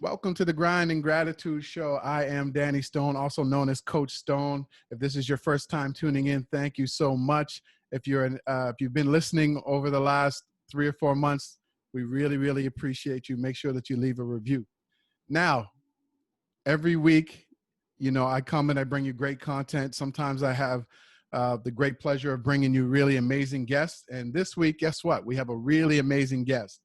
Welcome to the Grind and Gratitude Show. I am Danny Stone, also known as Coach Stone. If this is your first time tuning in, thank you so much. If you've been listening over the last 3 or 4 months, we really, really appreciate you. Make sure that you leave a review. Now, every week, I come and I bring you great content. Sometimes I have the great pleasure of bringing you really amazing guests. And this week, guess what? We have a really amazing guest.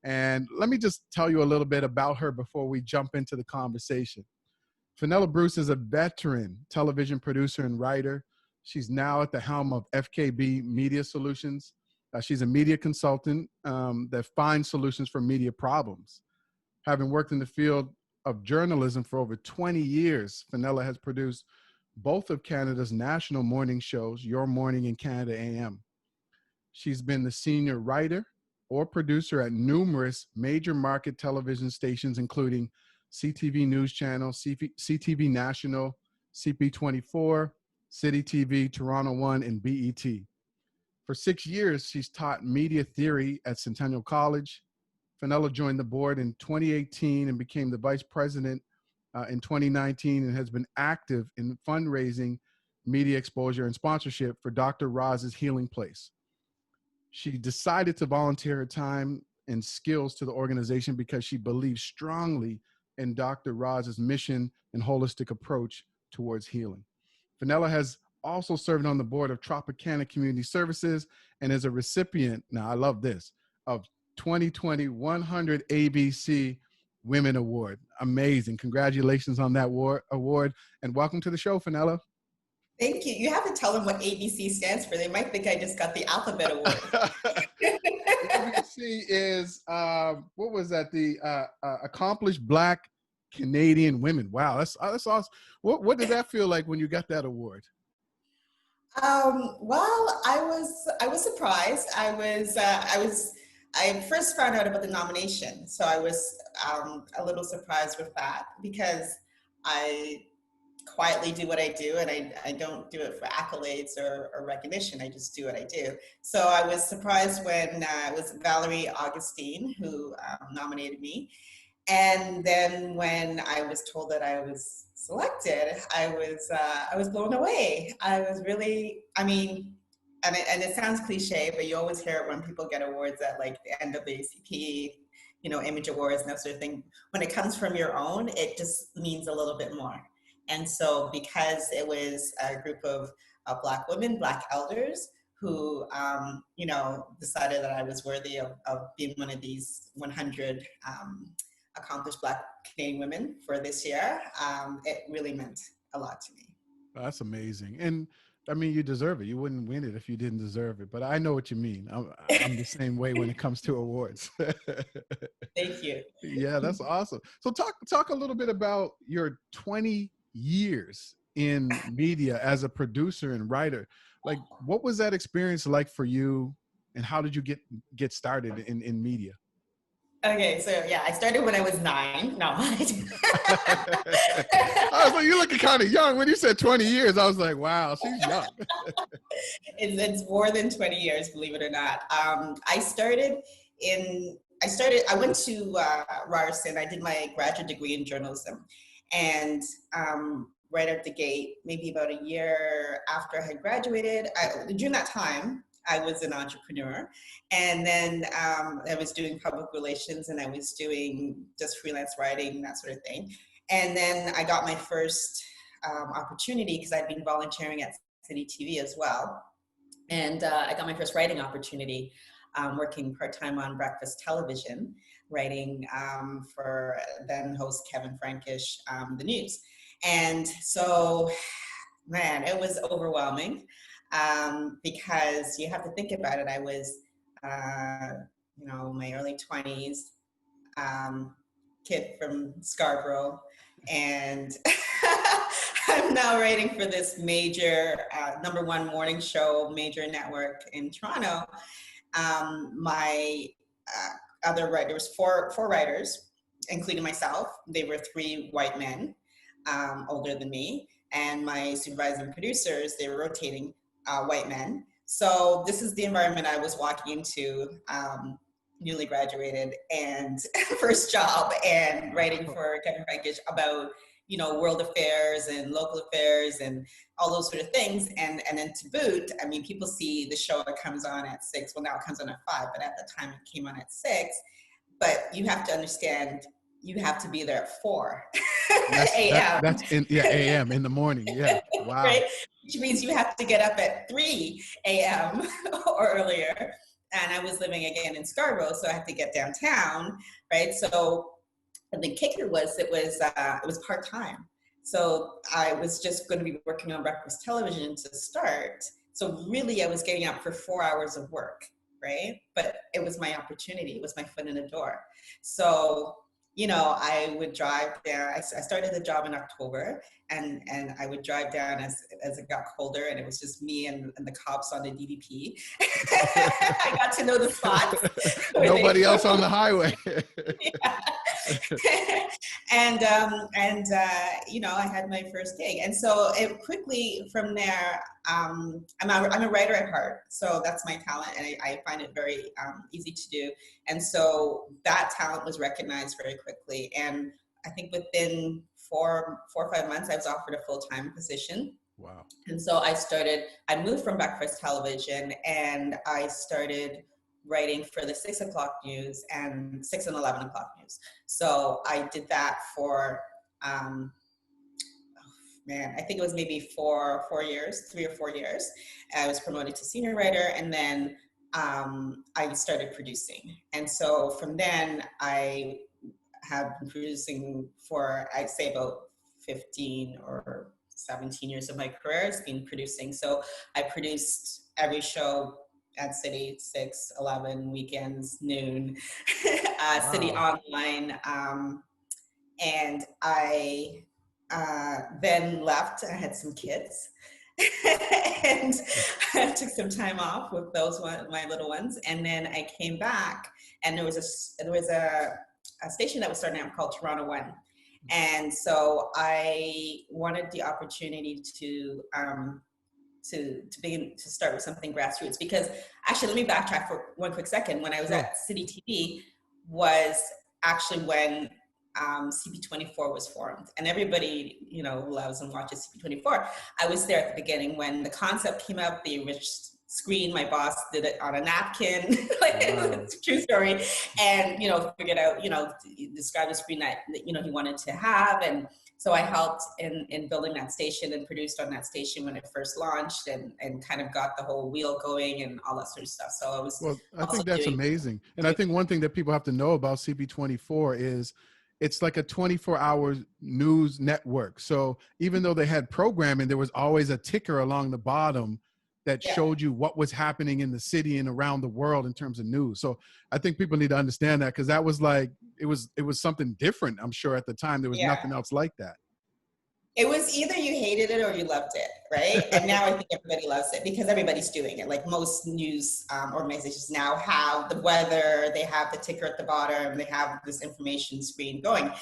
And let me just tell you a little bit about her before we jump into the conversation. Fenella Bruce is a veteran television producer and writer. She's now at the helm of FKB Media Solutions. She's a media consultant that finds solutions for media problems. Having worked in the field of journalism for over 20 years, Fennella has produced both of Canada's national morning shows, Your Morning and Canada AM. She's been the senior writer or producer at numerous major market television stations, including CTV News Channel, CTV National, CP24, CityTv, Toronto 1, and BET. For 6 years, she's taught media theory at Centennial College. Fennella joined the board in 2018 and became the vice president in 2019 and has been active in fundraising, media exposure, and sponsorship for Dr. Roz's Healing Place. She decided to volunteer her time and skills to the organization because she believes strongly in Dr. Roz's mission and holistic approach towards healing. Fennella has also served on the board of Tropicana Community Services and is a recipient, now I love this, of 2020 100 ABC Women Award. Amazing. Congratulations on that award. And welcome to the show, Fennella. Thank you. You have to tell them what ABC stands for. They might think I just got the alphabet award. ABC is, what was that? The Accomplished Black Canadian Women. Wow, that's awesome. What did that feel like when you got that award? Well, I was surprised. I first found out about the nomination, so I was a little surprised with that because I quietly do what I do, and I don't do it for accolades or recognition. I just do what I do. So I was surprised when it was Valerie Augustine who nominated me. And then when I was told that I was selected, I was blown away. I was really, and it sounds cliche, but you always hear it when people get awards at like the end of the ACP, Image Awards and that sort of thing. When it comes from your own, it just means a little bit more. And so because it was a group of Black women, Black elders who, decided that I was worthy of being one of these 100 accomplished Black Canadian women for this year, it really meant a lot to me. That's amazing. And you deserve it. You wouldn't win it if you didn't deserve it. But I know what you mean. I'm the same way when it comes to awards. Thank you. Yeah, that's awesome. So talk a little bit about your 20 years in media as a producer and writer. Like, what was that experience like for you, and how did you get started in media? Okay, so yeah, I started when I was 9. No. I was like, you're looking kind of young. When you said 20 years, I was like, wow, she's young. It's more than 20 years, believe it or not. I went to Ryerson. I did my graduate degree in journalism. And right out the gate, maybe about a year after I had graduated, during that time, I was an entrepreneur. And then I was doing public relations, and I was doing just freelance writing, that sort of thing. And then I got my first opportunity because I'd been volunteering at CityTv as well. And I got my first writing opportunity working part-time on breakfast television, writing for then host Kevin Frankish, the news. And so, man, it was overwhelming because you have to think about it. I was, my early 20s, kid from Scarborough, and I'm now writing for this major #1 morning show, major network in Toronto. My other writers, four writers, including myself, they were 3 white men, older than me, and my supervisor and producers, they were rotating white men. So this is the environment I was walking into newly graduated and first job and writing for Kevin Frankish about, you know, world affairs and local affairs and all those sort of things. And then to boot, I mean, people see the show that comes on at 6. Well, now it comes on at 5, but at the time it came on at 6. But you have to understand, you have to be there at 4 a.m. That's in a.m. in the morning. Yeah. Wow. Right? Which means you have to get up at 3 a.m. or earlier. And I was living again in Scarborough, so I had to get downtown, right? So the kicker was it was part-time. So I was just going to be working on breakfast television to start. So really I was getting up for 4 hours of work, right? But it was my opportunity. It was my foot in the door. So, you know, I would drive there. I started the job in October, and I would drive down as it got colder, and it was just me and the cops on the DDP. I got to know the spots. Nobody else on the highway. And you know, I had my first gig, and so it quickly from there. I'm a writer at heart, so that's my talent, and I find it very easy to do. And so that talent was recognized very quickly, and I think within 4 or 5 months, I was offered a full-time position. Wow. And so I moved from breakfast television, and I started writing for the 6 o'clock news and 6 and 11 o'clock news. So I did that for, I think it was maybe 4 years, 3 or 4 years. I was promoted to senior writer, and then I started producing. And so from then I have been producing for, I'd say, about 15 or 17 years of my career. It's been producing. So I produced every show at City, 6, 11, weekends, noon, wow. City Online. And I then left. I had some kids. And I took some time off with my little ones. And then I came back, and there was a station that was starting out called Toronto One. And so I wanted the opportunity to begin to start with something grassroots, because actually, let me backtrack for one quick second. When I was at CityTv was actually when CP24 was formed, and everybody, you know, loves and watches CP24. I was there at the beginning when the concept came up, the rich screen. My boss did it on a napkin, like it's a true story, and you know, figured out, you know, described the screen that you know he wanted to have, and so I helped in building that station and produced on that station when it first launched, and kind of got the whole wheel going and all that sort of stuff. So I was I think that's amazing, and I think one thing that people have to know about CP24 is it's like a 24-hour news network. So even though they had programming, there was always a ticker along the bottom that showed you what was happening in the city and around the world in terms of news. So I think people need to understand that, because that was like, it was something different. I'm sure at the time there was nothing else like that. It was either you hated it or you loved it, right? And now I think everybody loves it because everybody's doing it. Like most news organizations now have the weather, they have the ticker at the bottom, they have this information screen going.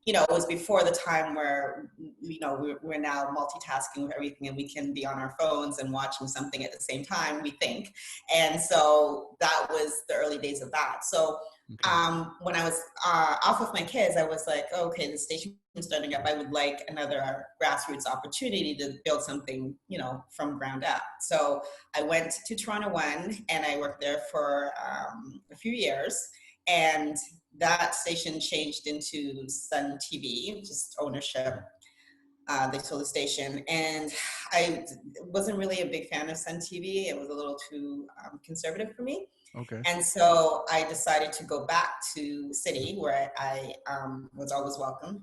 You know, it was before the time where, you know, we're now multitasking with everything, and we can be on our phones and watching something at the same time, we think. And so that was the early days of that. So when I was off with my kids, I was like, oh, okay, the station is starting up. I would like another grassroots opportunity to build something, you know, from ground up. So I went to Toronto One, and I worked there for a few years. And that station changed into Sun TV, just ownership. They sold the station, and I wasn't really a big fan of Sun TV. It was a little too conservative for me. Okay. And so I decided to go back to City, where I was always welcome.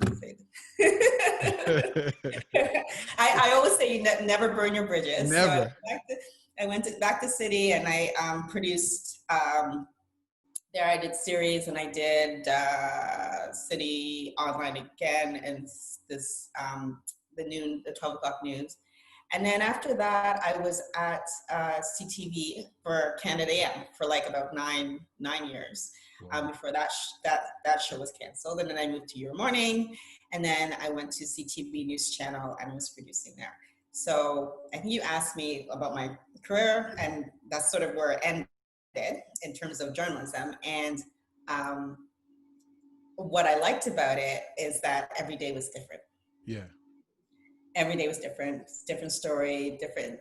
I always say you never burn your bridges. Never. So I went back to City, and I produced. There I did series, and I did City Online again, and this the 12 o'clock news. And then after that, I was at CTV for Canada AM for like about nine years. Wow. Before that show was canceled. And then I moved to Your Morning, and then I went to CTV News Channel and was producing there. So I think you asked me about my career, and that's sort of where it ended. in terms of journalism. And what I liked about it is that every day was different. Yeah. Every day was different, different story, different,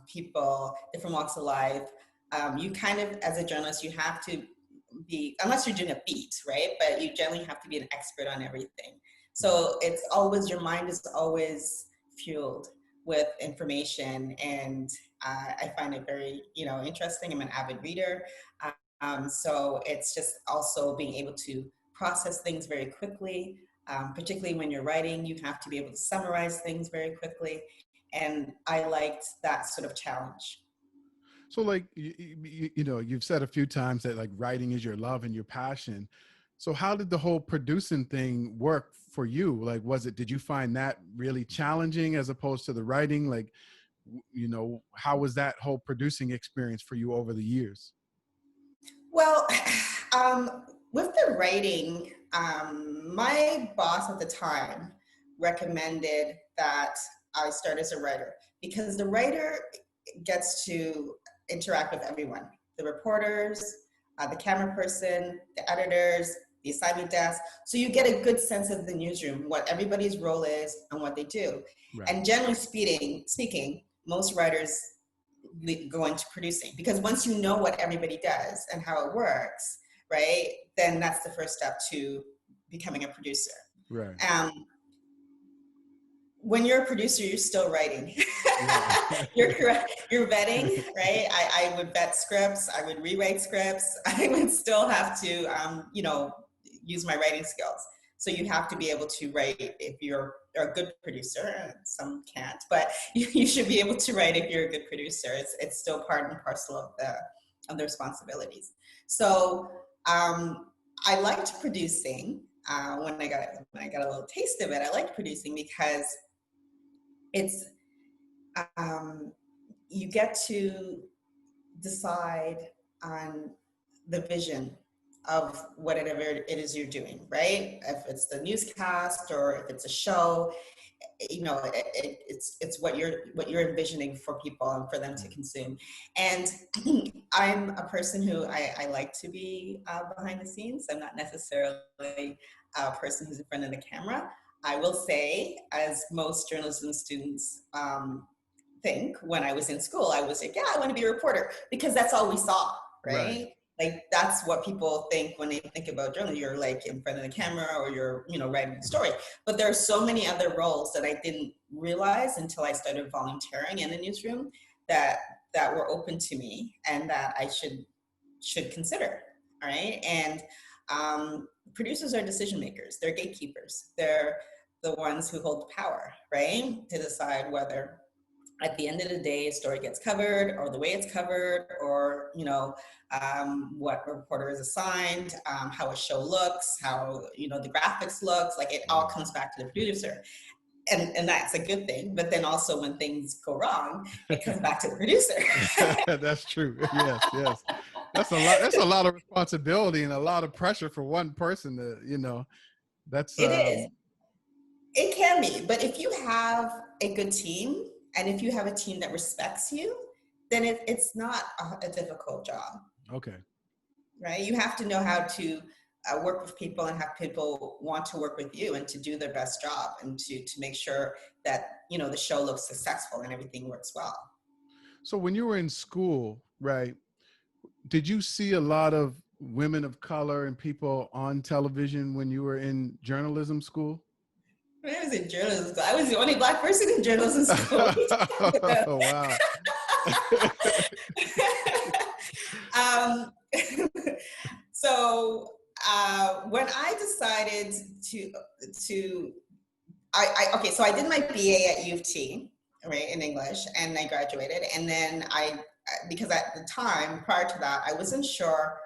people, different walks of life. You kind of, as a journalist, you have to be, unless you're doing a beat, right? But you generally have to be an expert on everything. So it's always, your mind is always fueled with information, and I find it very, interesting. I'm an avid reader. So it's just also being able to process things very quickly. Particularly when you're writing, you have to be able to summarize things very quickly. And I liked that sort of challenge. So like, you've said a few times that like writing is your love and your passion. So how did the whole producing thing work for you? Like, did you find that really challenging as opposed to the writing? Like, how was that whole producing experience for you over the years? Well, with the writing, my boss at the time recommended that I start as a writer, because the writer gets to interact with everyone, the reporters, the camera person, the editors, the assignment desk. So you get a good sense of the newsroom, what everybody's role is and what they do. Right. And generally speaking, most writers go into producing, because once you know what everybody does and how it works, right, then that's the first step to becoming a producer. Right. When you're a producer, you're still writing. Yeah. You're correct. You're vetting, right? I would vet scripts. I would rewrite scripts. I would still have to, use my writing skills. So you have to be able to write if you're a good producer. Some can't, but you should be able to write if you're a good producer. It's still part and parcel of the responsibilities. So I liked producing. When I got a little taste of it, I liked producing because it's you get to decide on the vision of whatever it is you're doing, right? If it's the newscast or if it's a show, it's what you're envisioning for people and for them to consume. And I'm a person who I like to be behind the scenes. I'm not necessarily a person who's in front of the camera. I will say, as most journalism students think, when I was in school, I was like, yeah, I want to be a reporter, because that's all we saw, right? Like, that's what people think when they think about journalism. You're like in front of the camera, or you're, writing a story. But there are so many other roles that I didn't realize until I started volunteering in the newsroom that were open to me and that I should consider, all right? And producers are decision makers. They're gatekeepers. They're the ones who hold the power, right? To decide whether at the end of the day, a story gets covered, or the way it's covered, or, what reporter is assigned, how a show looks, how, the graphics looks, like it all comes back to the producer. And that's a good thing. But then also when things go wrong, it comes back to the producer. That's true. Yes. That's a lot of responsibility and a lot of pressure for one person to, that's. It is. It can be. But if you have a good team, and if you have a team that respects you, then it's not a difficult job. Okay. Right? You have to know how to work with people and have people want to work with you and to do their best job and to make sure that, the show looks successful and everything works well. So when you were in school, right, did you see a lot of women of color and people on television when you were in journalism school? When I was in journalism school, I was the only Black person in journalism school. Oh, wow. So when I decided so I did my BA at U of T, right, in English, and I graduated. And then because at the time, prior to that, I wasn't sure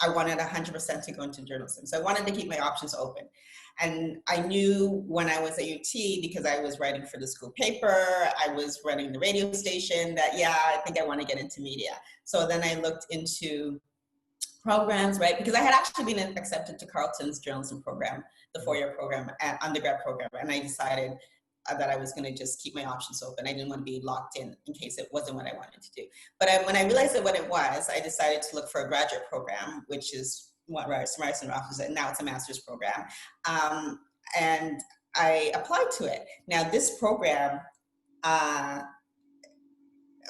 I wanted 100% to go into journalism. So I wanted to keep my options open. And I knew when I was at UT, because I was writing for the school paper, I was running the radio station, that, yeah, I think I want to get into media. So then I looked into programs, right? Because I had actually been accepted to Carleton's journalism program, the 4-year program, undergrad program. And I decided that I was going to just keep my options open. I didn't want to be locked in case it wasn't what I wanted to do. But when I realized that what it was, I decided to look for a graduate program, which is what Ryerson offers, and now it's a master's program. And I applied to it. Now, this program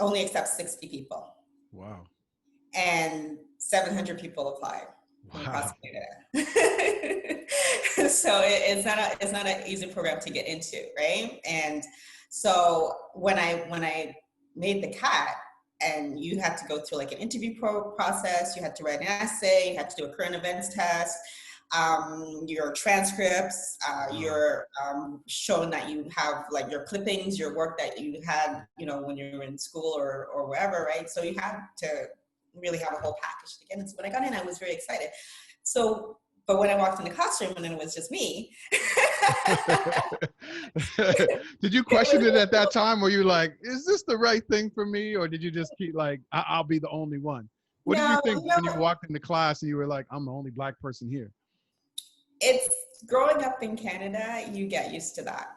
only accepts 60 people. Wow. And 700 people applied. Wow. So it's not an easy program to get into, right? And so when I made the cut, and you had to go through like an interview process, you had to write an essay, you had to do a current events test, your transcripts, your showing that you have like your clippings, your work that you had, when you were in school or wherever, right? So you had to really have a whole package to get in. So when I got in, I was very excited. So, but when I walked in the classroom and it was just me. Did you question it at that time? Were you like, is this the right thing for me? Or did you just keep like, I'll be the only one? What did you think when you walked into class and you were like, I'm the only Black person here? It's growing up in Canada, you get used to that.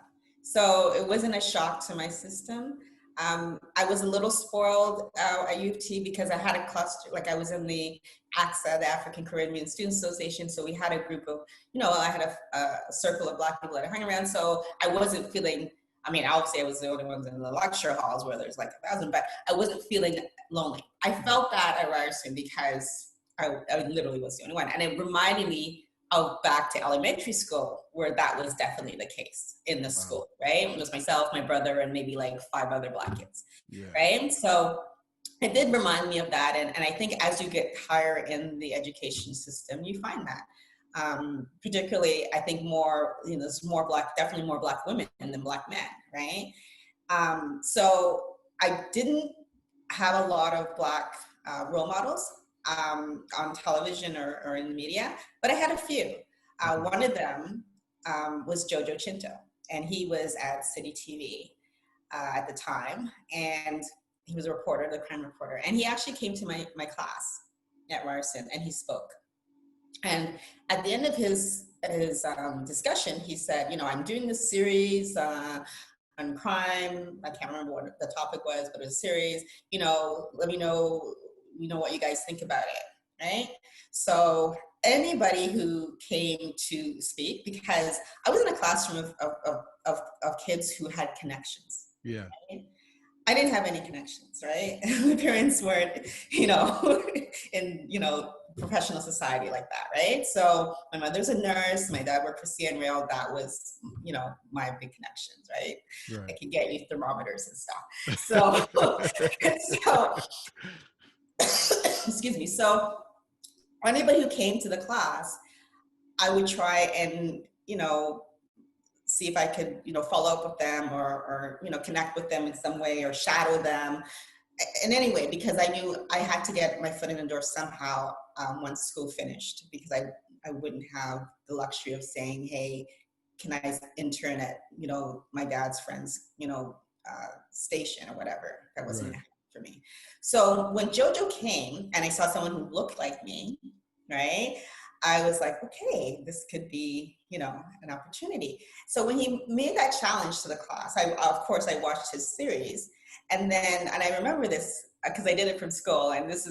So it wasn't a shock to my system. I was a little spoiled at U of T because I had a cluster, like I was in the ACSA, the African Caribbean Students Association. So we had a group of, I had a circle of Black people that I hung around. So I wasn't feeling, obviously I was the only one in the lecture halls where there's like 1,000, but I wasn't feeling lonely. I felt that at Ryerson because I literally was the only one. And it reminded me of back to elementary school where that was definitely the case in the school, right? It was myself, my brother, and maybe like 5 other Black kids, right? So it did remind me of that. And I think as you get higher in the education system, you find that. Particularly, I think there's definitely more Black women than Black men, right? So I didn't have a lot of Black role models on television or in the media, but I had a few. One of them was Jojo Chinto, and he was at CityTv at the time, and he was a reporter, the crime reporter, and he actually came to my class at Ryerson, and he spoke. And at the end of his discussion, he said, I'm doing this series on crime. I can't remember what the topic was, but it was a series. Let me know what you guys think about it, right? So anybody who came to speak, because I was in a classroom of kids who had connections. Yeah. Right? I didn't have any connections, right? My parents weren't, in, professional society like that, right? So my mother's a nurse, my dad worked for CN Rail. That was, my big connections, right? I could get you thermometers and stuff. So excuse me. So anybody who came to the class, I would try and, see if I could, follow up with them or connect with them in some way or shadow them in any way, because I knew I had to get my foot in the door somehow once school finished, because I wouldn't have the luxury of saying, hey, can I intern at, my dad's friend's, station or whatever. That wasn't for me. So when Jojo came and I saw someone who looked like me, right, I was like, okay, this could be, an opportunity. So when he made that challenge to the class, of course I watched his series, and I remember this because I did it from school, and this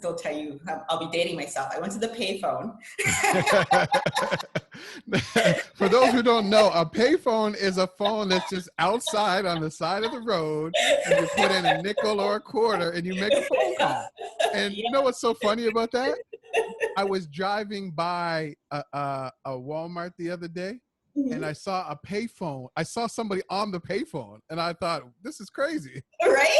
will tell you, I'll be dating myself. I went to the payphone. For those who don't know, a payphone is a phone that's just outside on the side of the road, and you put in a nickel or a quarter and you make a phone call. And you know what's so funny about that? I was driving by a Walmart the other day, and I saw a payphone. I saw somebody on the payphone, and I thought, this is crazy. Right?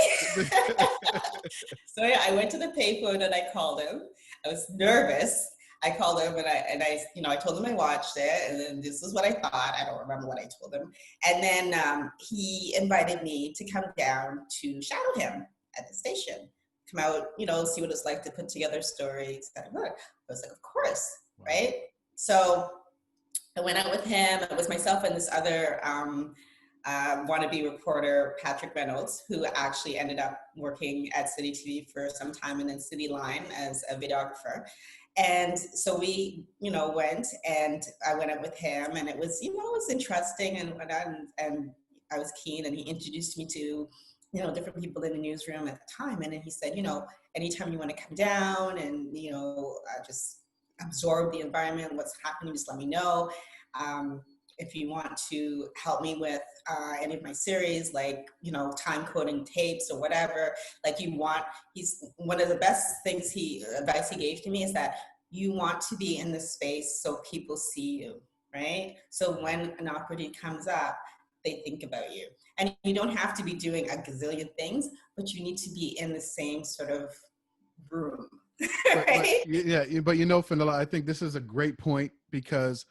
So yeah, I went to the payphone and I called him. I was nervous. I called him and I told him I watched it, and then this is what I thought. I don't remember what I told him. And then he invited me to come down to shadow him at the station. Come out, see what it's like to put together stories. I was like, of course, right? So I went out with him. It was myself and this other wannabe reporter, Patrick Reynolds, who actually ended up working at CityTv for some time and then City Line as a videographer. And so we, went, and I went up with him, and it was, it was interesting and whatnot, and I was keen, and he introduced me to, different people in the newsroom at the time. And then he said, anytime you want to come down and, just absorb the environment, what's happening, just let me know. If you want to help me with any of my series, like, time coding tapes or whatever, he's one of the best advice he gave to me is that you want to be in the space so people see you, right? So when an opportunity comes up, they think about you. And you don't have to be doing a gazillion things, but you need to be in the same sort of room, right? But Fenella, I think this is a great point, because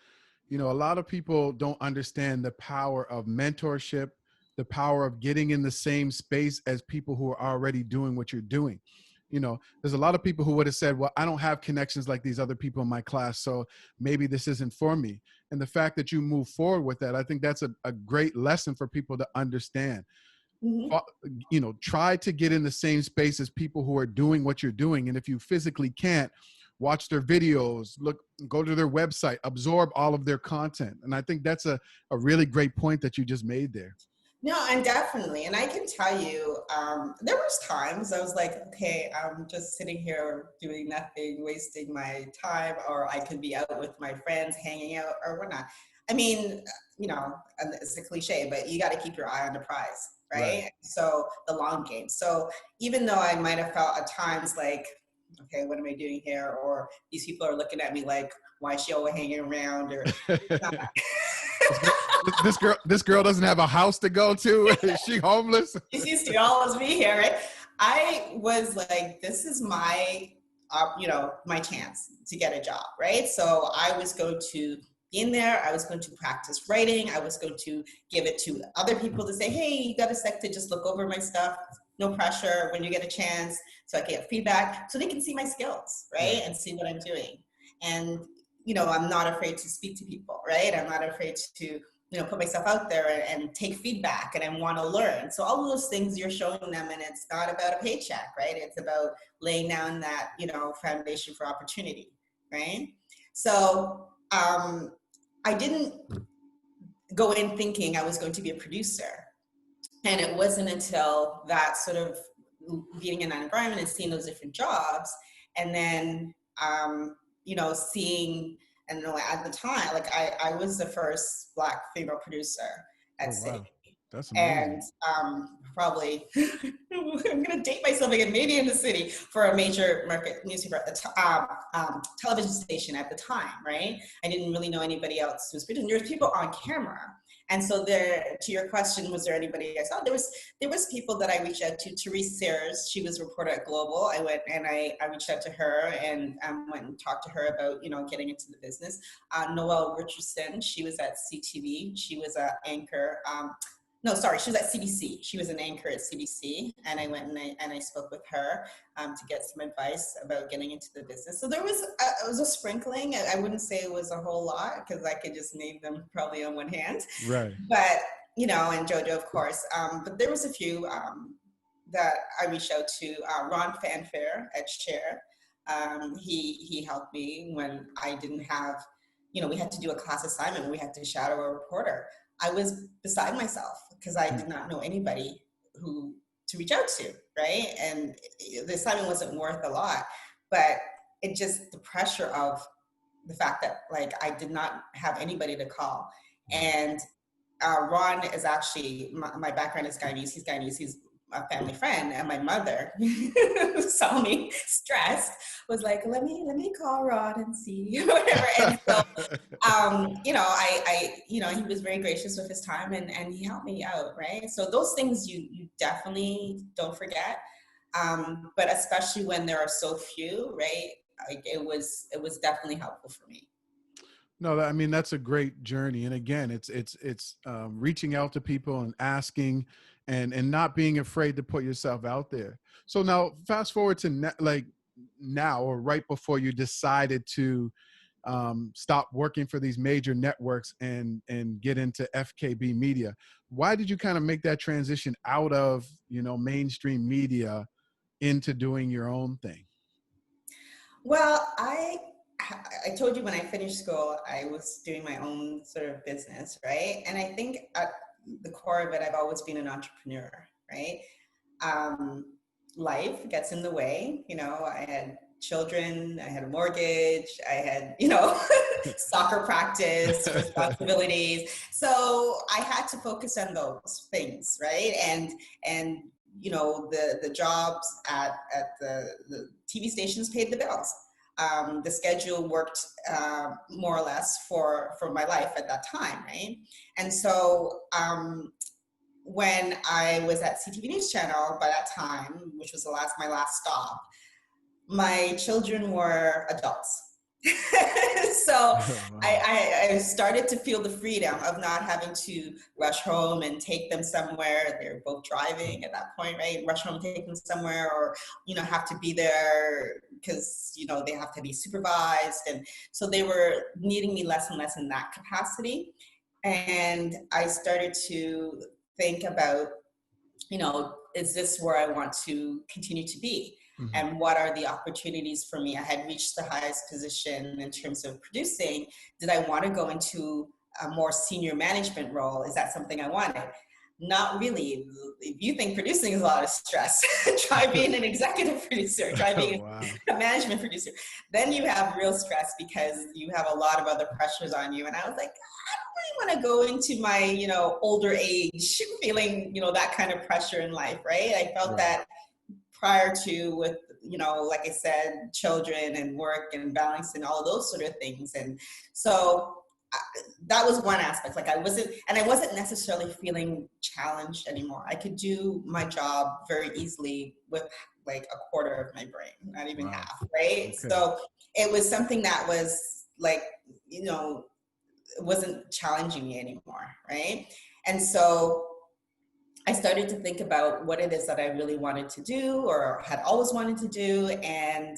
a lot of people don't understand the power of mentorship, the power of getting in the same space as people who are already doing what you're doing. There's a lot of people who would have said, well, I don't have connections like these other people in my class, so maybe this isn't for me. And the fact that you move forward with that, I think that's a great lesson for people to understand. Mm-hmm. Try to get in the same space as people who are doing what you're doing. And if you physically can't, watch their videos, go to their website, absorb all of their content. And I think that's a really great point that you just made there. No, and definitely. And I can tell you, there was times I was like, okay, I'm just sitting here doing nothing, wasting my time, or I could be out with my friends, hanging out or whatnot. I mean, it's a cliche, but you got to keep your eye on the prize, right? So the long game. So even though I might have felt at times like, okay, what am I doing here? Or these people are looking at me like, why is she always hanging around? Or this girl doesn't have a house to go to. Is she homeless? She seems to always be here, right? I was like, this is my, my chance to get a job, right? So I was going to be in there. I was going to practice writing. I was going to give it to other people to say, hey, you got a sec to just look over my stuff. No pressure when you get a chance, so I can get feedback so they can see my skills, right? And see what I'm doing. And, I'm not afraid to speak to people, right? I'm not afraid to, put myself out there and take feedback, and I want to learn. So all of those things you're showing them, and it's not about a paycheck, right? It's about laying down that, foundation for opportunity, right? So I didn't go in thinking I was going to be a producer. And it wasn't until that sort of being in that environment and seeing those different jobs, and then, seeing, and at the time, like I was the first Black female producer at CityTv. That's amazing. And probably, I'm going to date myself again, maybe in the city, for a major market newspaper, television station at the time, right? I didn't really know anybody else who was producing. There was people on camera. And so to your question, was there anybody I saw? There was people that I reached out to. Therese Sayers, she was a reporter at Global. I went and I reached out to her and went and talked to her about, getting into the business. Noelle Richardson, she was at CTV. She was an anchor. She was at CBC. She was an anchor at CBC, and I went and I spoke with her to get some advice about getting into the business. So there was it was a sprinkling. I wouldn't say it was a whole lot, because I could just name them probably on one hand. Right. But and JoJo, of course. But there was a few that I reached out to. Ron Fanfare at Share. He helped me when I didn't have. We had to do a class assignment. We had to shadow a reporter. I was beside myself because I did not know anybody to reach out to, right? And the assignment wasn't worth a lot, but it just, the pressure of the fact that I did not have anybody to call. And Ron is actually, my background is Guyanese, he's Guyanese, he's a family friend, and my mother who saw me stressed was like, let me call Ron and see whatever. And so he was very gracious with his time, and he helped me out, right? So those things you definitely don't forget, but especially when there are so few, right? It was definitely helpful for me. No, I mean, that's a great journey. And again, it's reaching out to people and asking, and not being afraid to put yourself out there. So now fast forward to now, or right before you decided to stop working for these major networks and get into FKB media. Why did you kind of make that transition out of, mainstream media into doing your own thing? Well, I I told you when I finished school, I was doing my own sort of business, right? And I think at the core of it, I've always been an entrepreneur, right? Life gets in the way. You know, I had children, I had a mortgage, I had, you know, soccer practice, responsibilities. So I had to focus on those things, right? And you know, the jobs at the TV stations paid the bills. The schedule worked more or less for my life at that time, right? And so when I was at CTV News Channel by that time, which was my last stop, my children were adults. So Wow. I started to feel the freedom of not having to rush home and take them somewhere. They're both driving at that point, right? Rush home, take them somewhere, or, you know, have to be there because, you know, they have to be supervised. And so they were needing me less and less in that capacity. And I started to think about, you know, is this where I want to continue to be? Mm-hmm. And what are the opportunities for me? I had reached the highest position in terms of producing. Did I want to go into a more senior management role? Is that something I wanted? Not really. If you think producing is a lot of stress, try being an executive producer, try being Wow. a management producer. Then you have real stress because you have a lot of other pressures on you. And I was like, I don't really want to go into my, you know, older age feeling, you know, that kind of pressure in life, right? I felt that prior to, with, you know, like I said, children and work and balancing all of those sort of things. And so that was one aspect. Like I wasn't necessarily feeling challenged anymore. I could do my job very easily with like a quarter of my brain, not even half, right? Okay. So it was something that was like, you know, it wasn't challenging me anymore, right? And so I started to think about what it is that I really wanted to do or had always wanted to do. And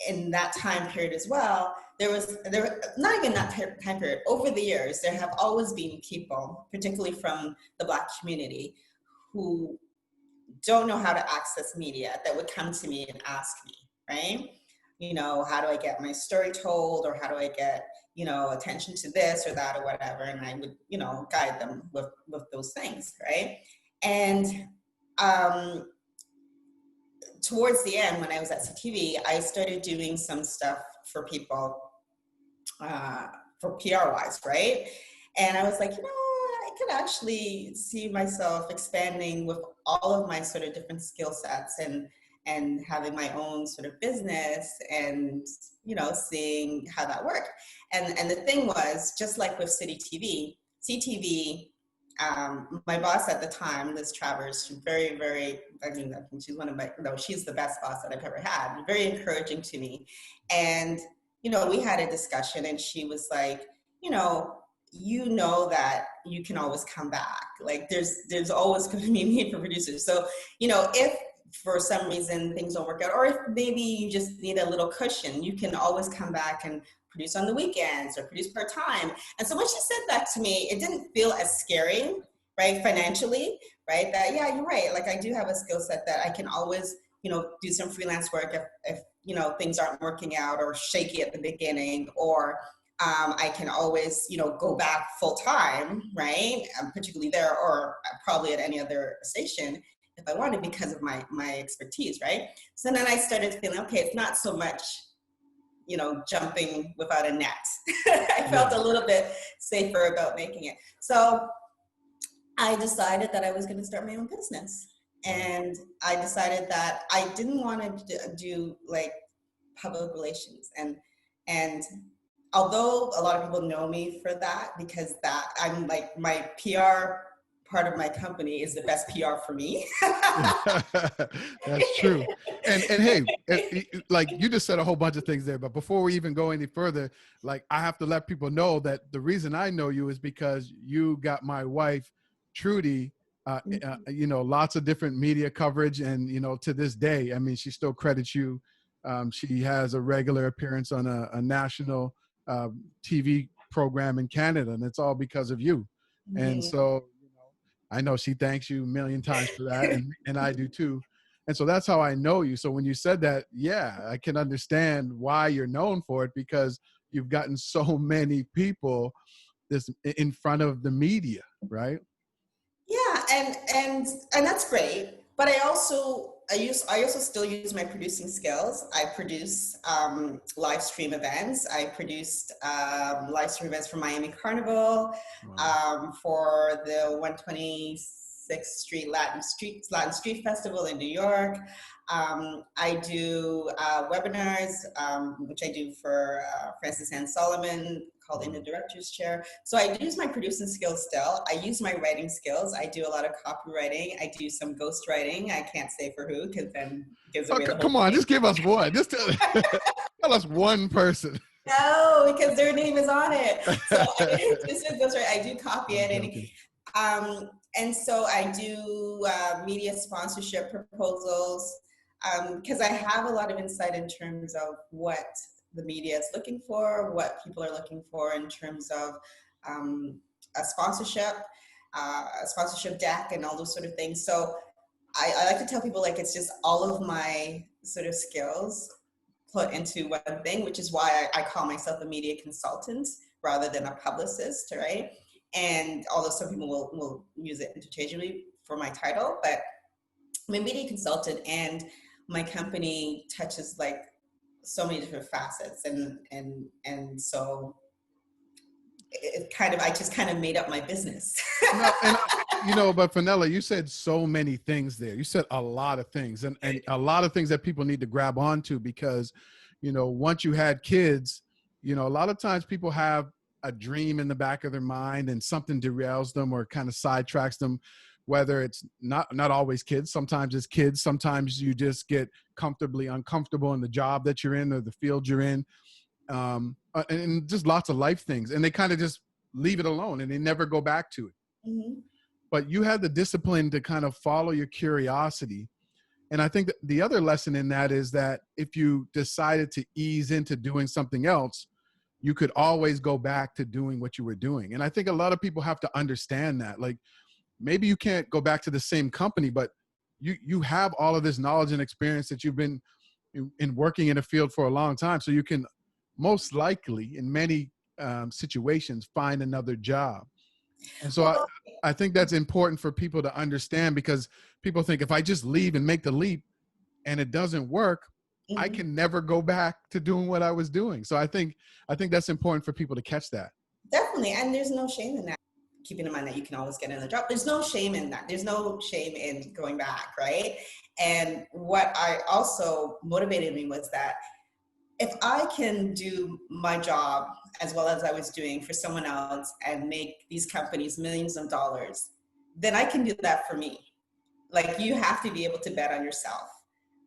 in that time period as well, there not even that time period, over the years, there have always been people, particularly from the Black community, who don't know how to access media that would come to me and ask me, right? You know, how do I get my story told, or how do I get, you know, attention to this or that or whatever, and I would, you know, guide them with those things, right? And towards the end, when I was at CTV, I started doing some stuff for people, for PR-wise, right? And I was like, you know, I could actually see myself expanding with all of my sort of different skill sets and having my own sort of business and, you know, seeing how that worked. And the thing was, just like with CityTv, my boss at the time, Liz Travers, she's very, very, I mean, she's one of my, no, she's the best boss that I've ever had, very encouraging to me. And, you know, we had a discussion and she was like, you know that you can always come back. Like there's always going to be a need for producers. So, you know, if for some reason things don't work out, or if maybe you just need a little cushion, you can always come back and produce on the weekends or produce part-time. And so when she said that to me, it didn't feel as scary, right, financially, right? That, yeah, you're right. Like I do have a skill set that I can always, you know, do some freelance work if you know, things aren't working out or shaky at the beginning, or I can always, you know, go back full time, right? Particularly there, or probably at any other station if I wanted, because of my expertise, right? So then I started feeling, okay, it's not so much, you know, jumping without a net. I felt a little bit safer about making it. So I decided that I was going to start my own business. And I decided that I didn't want to do like public relations. And although a lot of people know me for that, because that I'm like, my PR part of my company is the best PR for me. That's true. And hey, like you just said a whole bunch of things there, but before we even go any further, like I have to let people know that the reason I know you is because you got my wife, Trudy, you know, lots of different media coverage. And, you know, to this day, I mean, she still credits you. She has a regular appearance on a national TV program in Canada, and it's all because of you. And so, you know, I know she thanks you a million times for that, and I do too. And so that's how I know you. So when you said that, yeah, I can understand why you're known for it, because you've gotten so many people this in front of the media, right? Yeah, and that's great. But I also still use my producing skills. I produce live stream events. I produced live stream events for Miami Carnival, Wow. for the 126th Latin Street Festival in New York. I do webinars, which I do for Francis Ann Solomon, called In the Director's Chair. So I use my producing skills still. I use my writing skills. I do a lot of copywriting. I do some ghost writing. I can't say for who, because then it gives away the whole Come on, thing. just give us one. Just tell us one person. No, because their name is on it. So this is ghost writing. I do copy editing. And so I do media sponsorship proposals, because I have a lot of insight in terms of what the media is looking for, what people are looking for in terms of a sponsorship deck and all those sort of things. So I like to tell people, like, it's just all of my sort of skills put into one thing, which is why I call myself a media consultant rather than a publicist, right? And although some people will use it interchangeably for my title, but I'm a media consultant, and my company touches like so many different facets, and so I just kind of made up my business. No, and but Fennella, you said so many things there. You said a lot of things, and a lot of things that people need to grab onto, because, once you had kids, a lot of times people have a dream in the back of their mind and something derails them or kind of sidetracks them, whether it's not always kids. Sometimes it's kids. Sometimes you just get comfortably uncomfortable in the job that you're in or the field you're in. And just lots of life things. And they kind of just leave it alone and they never go back to it. Mm-hmm. But you had the discipline to kind of follow your curiosity. And I think that the other lesson in that is that if you decided to ease into doing something else, you could always go back to doing what you were doing. And I think a lot of people have to understand that. Like, maybe you can't go back to the same company, but you have all of this knowledge and experience that you've been in working in a field for a long time. So you can most likely, in many situations, find another job. And so I think that's important for people to understand, because people think if I just leave and make the leap and it doesn't work, mm-hmm. I can never go back to doing what I was doing. So I think that's important for people to catch that. Definitely. And there's no shame in that. Keeping in mind that you can always get another job. There's no shame in that. There's no shame in going back, right? And what I also motivated me was that if I can do my job as well as I was doing for someone else and make these companies millions of dollars, then I can do that for me. Like, you have to be able to bet on yourself,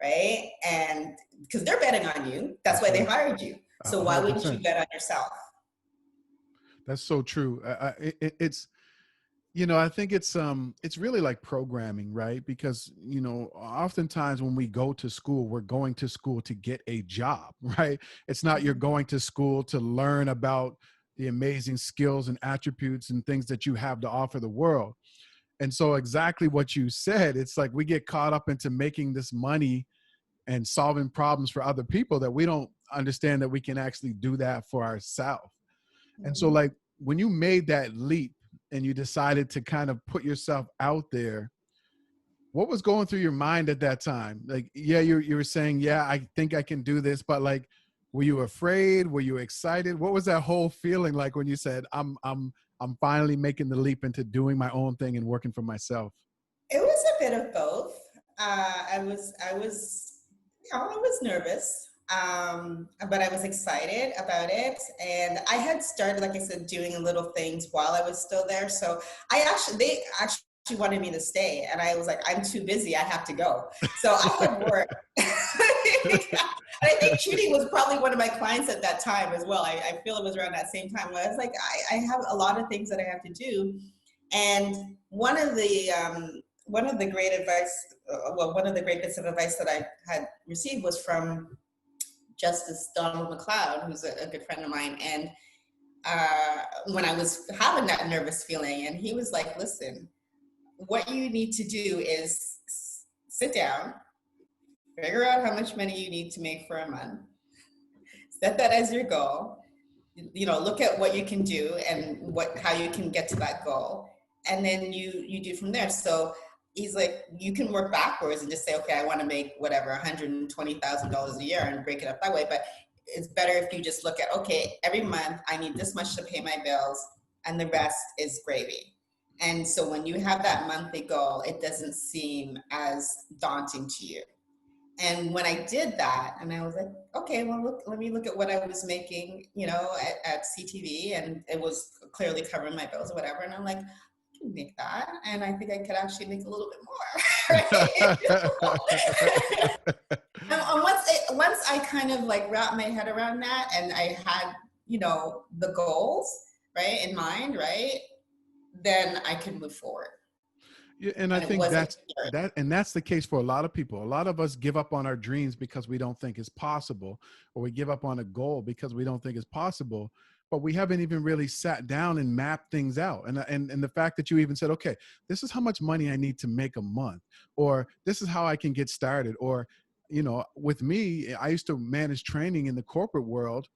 right? And because they're betting on you, that's why they hired you. So why 100%. Wouldn't you bet on yourself? That's so true. It's, I think it's really like programming, right? Because, oftentimes when we go to school, we're going to school to get a job, right? It's not you're going to school to learn about the amazing skills and attributes and things that you have to offer the world. And so exactly what you said, it's like we get caught up into making this money and solving problems for other people that we don't understand that we can actually do that for ourselves. And so, like, when you made that leap and you decided to kind of put yourself out there, what was going through your mind at that time? Like, yeah, you were saying, yeah, I think I can do this, but like, were you afraid? Were you excited? What was that whole feeling like when you said, I'm finally making the leap into doing my own thing and working for myself? It was a bit of both. I was nervous. But I was excited about it. And I had started, like I said, doing little things while I was still there. So they actually wanted me to stay. And I was like, I'm too busy. I have to go. So I would work. And I think Trudy was probably one of my clients at that time as well. I feel it was around that same time where I was like, I have a lot of things that I have to do. And one of the great bits of advice that I had received was from Justice Donald McLeod, who's a good friend of mine. And when I was having that nervous feeling, and he was like, listen, what you need to do is sit down figure out how much money you need to make for a month, set that as your goal, look at what you can do and how you can get to that goal. And then you do from there. So he's like, you can work backwards and just say, okay, I want to make whatever, $120,000 a year and break it up that way. But it's better if you just look at, okay, every month I need this much to pay my bills and the rest is gravy. And so when you have that monthly goal, it doesn't seem as daunting to you. And when I did that, and I was like, okay, well, let me look at what I was making, at CTV, and it was clearly covering my bills or whatever. And I'm like, I can make that, and I think I could actually make a little bit more. And once I kind of like wrapped my head around that, and I had, the goals right in mind, right, then I could move forward. Yeah, and I think that's the case for a lot of people. A lot of us give up on our dreams because we don't think it's possible, or we give up on a goal because we don't think it's possible, but we haven't even really sat down and mapped things out. And the fact that you even said, okay, this is how much money I need to make a month, or this is how I can get started. Or, with me, I used to manage training in the corporate world,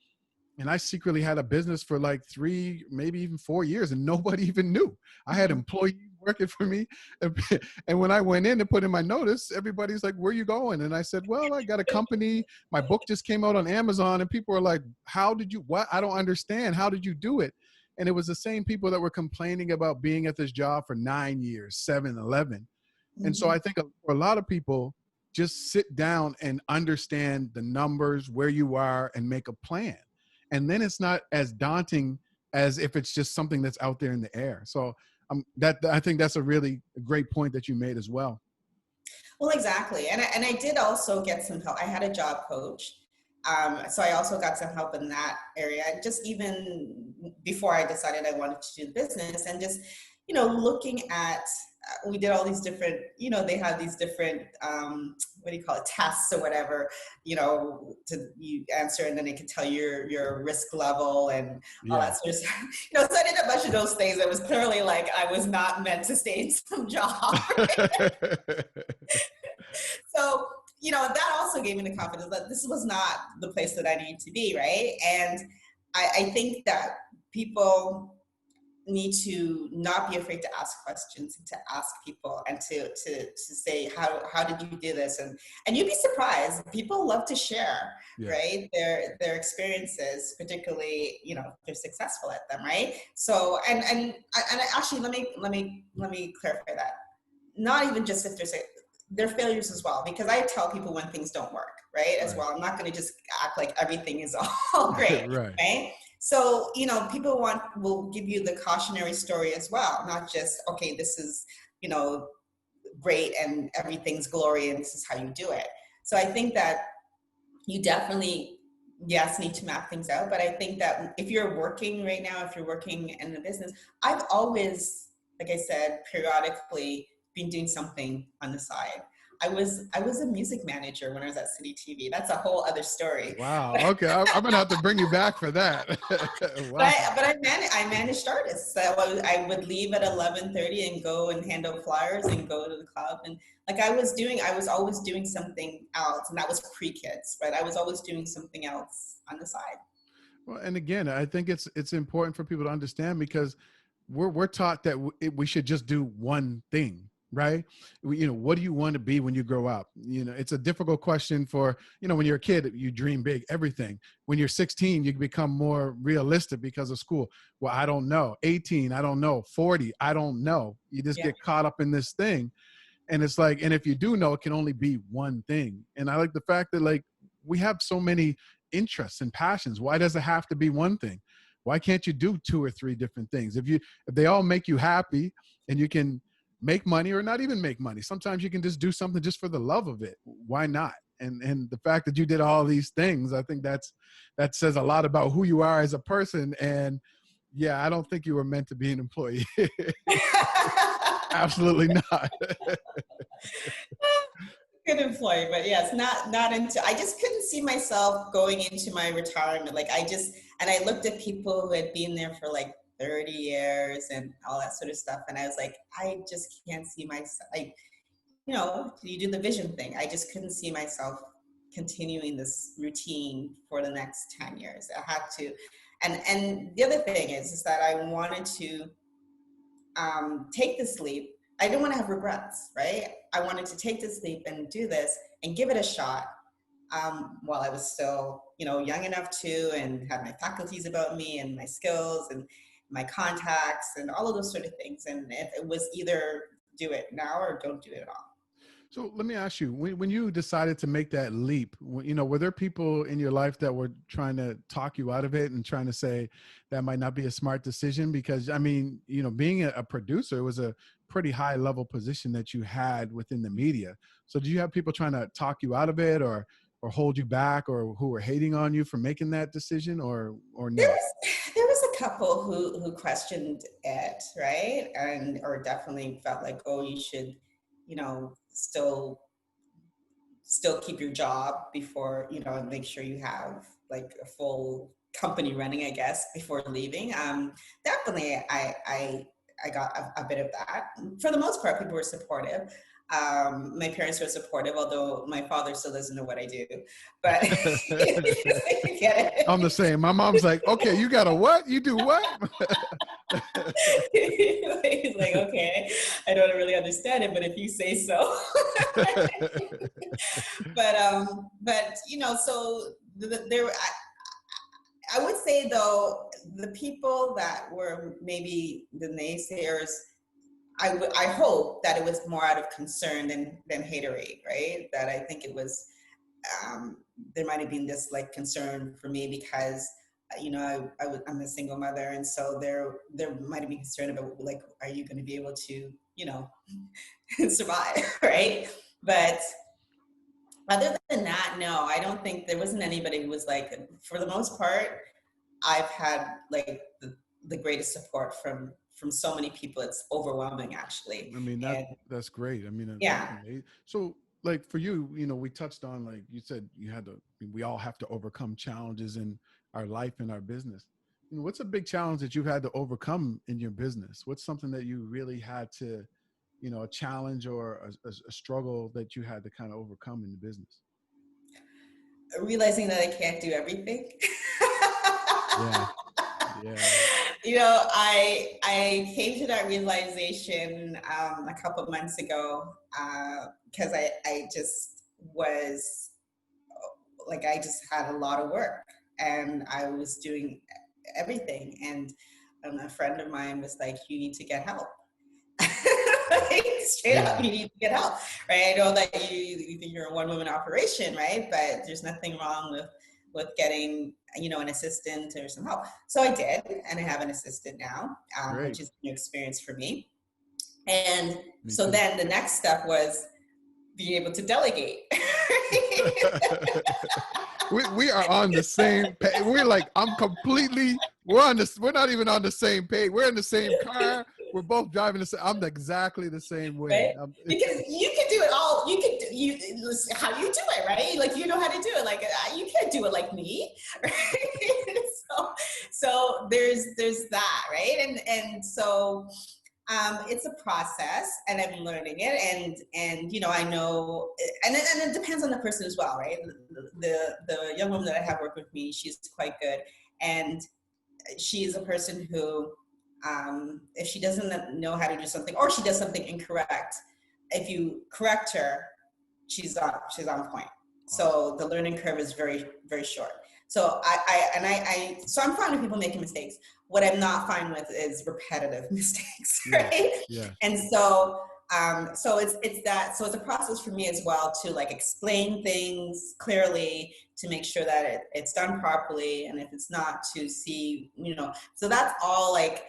and I secretly had a business for like 3, maybe even 4 years, and nobody even knew. I had employees working for me. And when I went in to put in my notice, everybody's like, where are you going? And I said, well, I got a company. My book just came out on Amazon. And people are like, what? I don't understand. How did you do it? And it was the same people that were complaining about being at this job for 9 years, 7, 11. Mm-hmm. And so I think for a lot of people, just sit down and understand the numbers, where you are, and make a plan. And then it's not as daunting as if it's just something that's out there in the air. So I think that's a really great point that you made as well. Well, exactly. And I did also get some help. I had a job coach. So I also got some help in that area, just even before I decided I wanted to do the business, and just, looking at, we did all these different, they have these different, tests or whatever, to you answer, and then it can tell you your risk level and all that sort of stuff. So I did a bunch of those things. It was clearly like I was not meant to stay in some job. So, that also gave me the confidence that this was not the place that I needed to be, right? And I think that people need to not be afraid to ask questions, and to ask people, and to say, how did you do this? And you'd be surprised. People love to share, right? Their experiences, particularly, if they're successful at them, right? So, and actually, let me clarify that. Not even just if they're failures as well, because I tell people when things don't work, right? As well. I'm not going to just act like everything is all great, right? So, people will give you the cautionary story as well, not just, okay, this is, great and everything's glory and this is how you do it. So I think that you definitely, need to map things out. But I think that if you're working right now, if you're working in the business, I've always, like I said, periodically been doing something on the side. I was a music manager when I was at CityTv. That's a whole other story. Wow. Okay, I'm gonna have to bring you back for that. Wow. But I managed artists. So I would leave at 11:30 and go and hand out flyers and go to the club. And like I was always doing something else, and that was pre-kids, right? I was always doing something else on the side. Well, and again, I think it's important for people to understand, because we're taught that we should just do one thing. Right? What do you want to be when you grow up? It's a difficult question for, when you're a kid, you dream big, everything. When you're 16, you become more realistic because of school. Well, I don't know. 18, I don't know. 40, I don't know. You just get caught up in this thing. And it's like, and if you do know, it can only be one thing. And I like the fact that, like, we have so many interests and passions. Why does it have to be one thing? Why can't you do 2 or 3 different things? If they all make you happy, and you can make money, or not even make money. Sometimes you can just do something just for the love of it. Why not? And the fact that you did all these things, I think that says a lot about who you are as a person. And I don't think you were meant to be an employee. Absolutely not. Good employee, but yes, not into. I just couldn't see myself going into my retirement. Like and I looked at people who had been there for like 30 years and all that sort of stuff. And I was like, I just can't see myself. you do the vision thing. I just couldn't see myself continuing this routine for the next 10 years. I had to, and the other thing is that I wanted to take this leap. I didn't want to have regrets, right? I wanted to take this leap and do this and give it a shot while I was still, young enough to, and had my faculties about me and my skills and my contacts and all of those sort of things. And if it was either do it now or don't do it at all. So let me ask you, when you decided to make that leap, were there people in your life that were trying to talk you out of it and trying to say that might not be a smart decision? Because, I mean, being a producer, it was a pretty high level position that you had within the media. So did you have people trying to talk you out of it or hold you back, or who were hating on you for making that decision, or no? There was a couple who questioned it, right? Or definitely felt like, oh, you should, still keep your job before, and make sure you have like a full company running, I guess, before leaving. Definitely, I got a bit of that. For the most part, people were supportive. My parents were supportive, although my father still doesn't know what I do. But get it. I'm the same. My mom's like, okay, you got a what? You do what? He's like, okay, I don't really understand it, but if you say so. But so there. I would say though, the people that were maybe the naysayers, I hope that it was more out of concern than haterade, right? That I think it was, there might have been this like concern for me because, I'm a single mother. And so there might have been concern about like, are you going to be able to, survive, right? But other than that, no, I don't think there wasn't anybody who was like, for the most part, I've had like the greatest support from so many people. It's overwhelming, actually. I mean, that's great. I mean, yeah. So like for you, we touched on, like you said, we all have to overcome challenges in our life and our business. What's a big challenge that you've had to overcome in your business? What's something that you really had to, a challenge or a struggle that you had to kind of overcome in the business? Realizing that I can't do everything. Yeah. I came to that realization a couple of months ago because I just was like, I just had a lot of work and I was doing everything. And a friend of mine was like, you need to get help. Like, straight up, you need to get help, right? I know that you think you're a one-woman operation, right? But there's nothing wrong with getting, an assistant or some help. So I did, and I have an assistant now, which is a new experience for me. And so then the next step was being able to delegate. We are on the same page. We're like, we're not even on the same page. We're in the same car. We're both driving the same. I'm exactly the same way. Right? Because you can do it all. How you do it, right? Like, you know how to do it. Like, you can't do it like me, right? So there's that, right? And so it's a process, and I'm learning it, and I know, and it depends on the person as well, right? The young woman that I have worked with me, she's quite good, and she is a person who, if she doesn't know how to do something, or she does something incorrect, if you correct her, she's on point. So the learning curve is very, very short. So so I'm fine with people making mistakes. What I'm not fine with is repetitive mistakes, right? Yeah. And so it's a process for me as well to like explain things clearly, to make sure that it's done properly, and if it's not, to see, so that's all like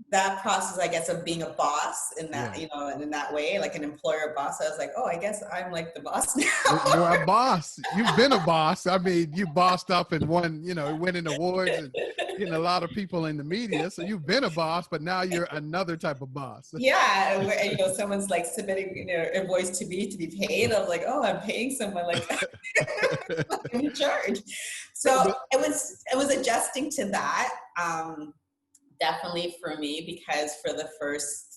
that process, I guess, of being a boss in that, and in that way, like an employer boss. I was like, oh, I guess I'm like the boss now. You're a boss. You've been a boss. I mean, you bossed up and won, winning awards and getting a lot of people in the media. So you've been a boss, but now you're another type of boss. Yeah. And, someone's like submitting a voice to be paid. I'm like, oh, I'm paying someone like I'm in charge. So it was adjusting to that. definitely for me, because for the first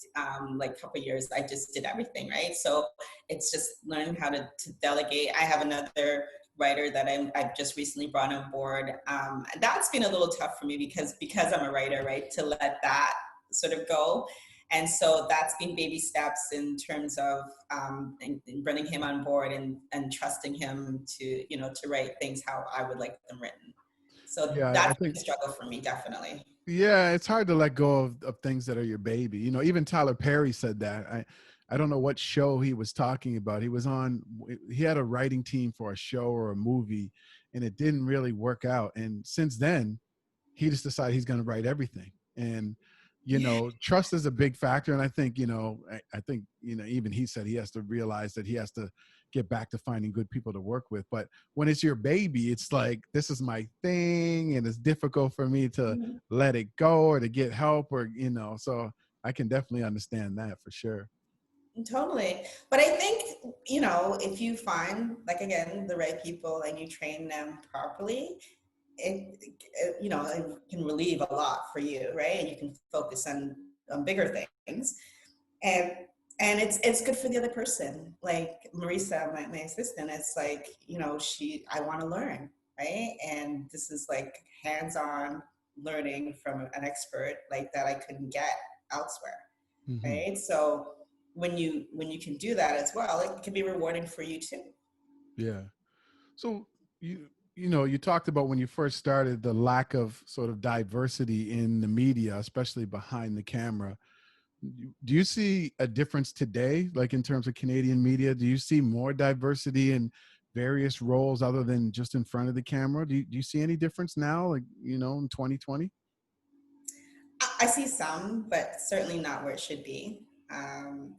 like couple years, I just did everything, right? So it's just learning how to delegate. I have another writer that I've just recently brought on board. That's been a little tough for me because I'm a writer, right? To let that sort of go. And so that's been baby steps in terms of in bringing him on board and trusting him to, you know, to write things how I would like them written. So Yeah, I that's think a struggle for me, definitely. yeah, it's hard to let go of things that are your baby. You know, even Tyler Perry said that. I don't know what show he was talking about. He had a writing team for a show or a movie, and it didn't really work out. And since then, he just decided he's going to write everything. And, you know, trust is a big factor. And I think, I think, even he said he has to realize that he has to get back to finding good people to work with. But when it's your baby, it's like, this is my thing. And it's difficult for me to Mhm. let it go or to get help or, so I can definitely understand that for sure. Totally. But I think, you know, if you find, like, again, the right people and you train them properly, you know, it can relieve a lot for you, right? And you can focus on bigger things. And it's good for the other person. Like Marisa, my assistant, it's like, you know, I want to learn, right? And this is like hands-on learning from an expert like that I couldn't get elsewhere, Hmm. right? So when you can do that as well, it can be rewarding for you too. Yeah. So you talked about when you first started the lack of sort of diversity in the media, especially behind the camera. Do you see a difference today, like in terms of Canadian media? Do you see more diversity in various roles other than just in front of the camera? Do you see any difference now, like, in 2020? I see some, but certainly not where it should be. Um,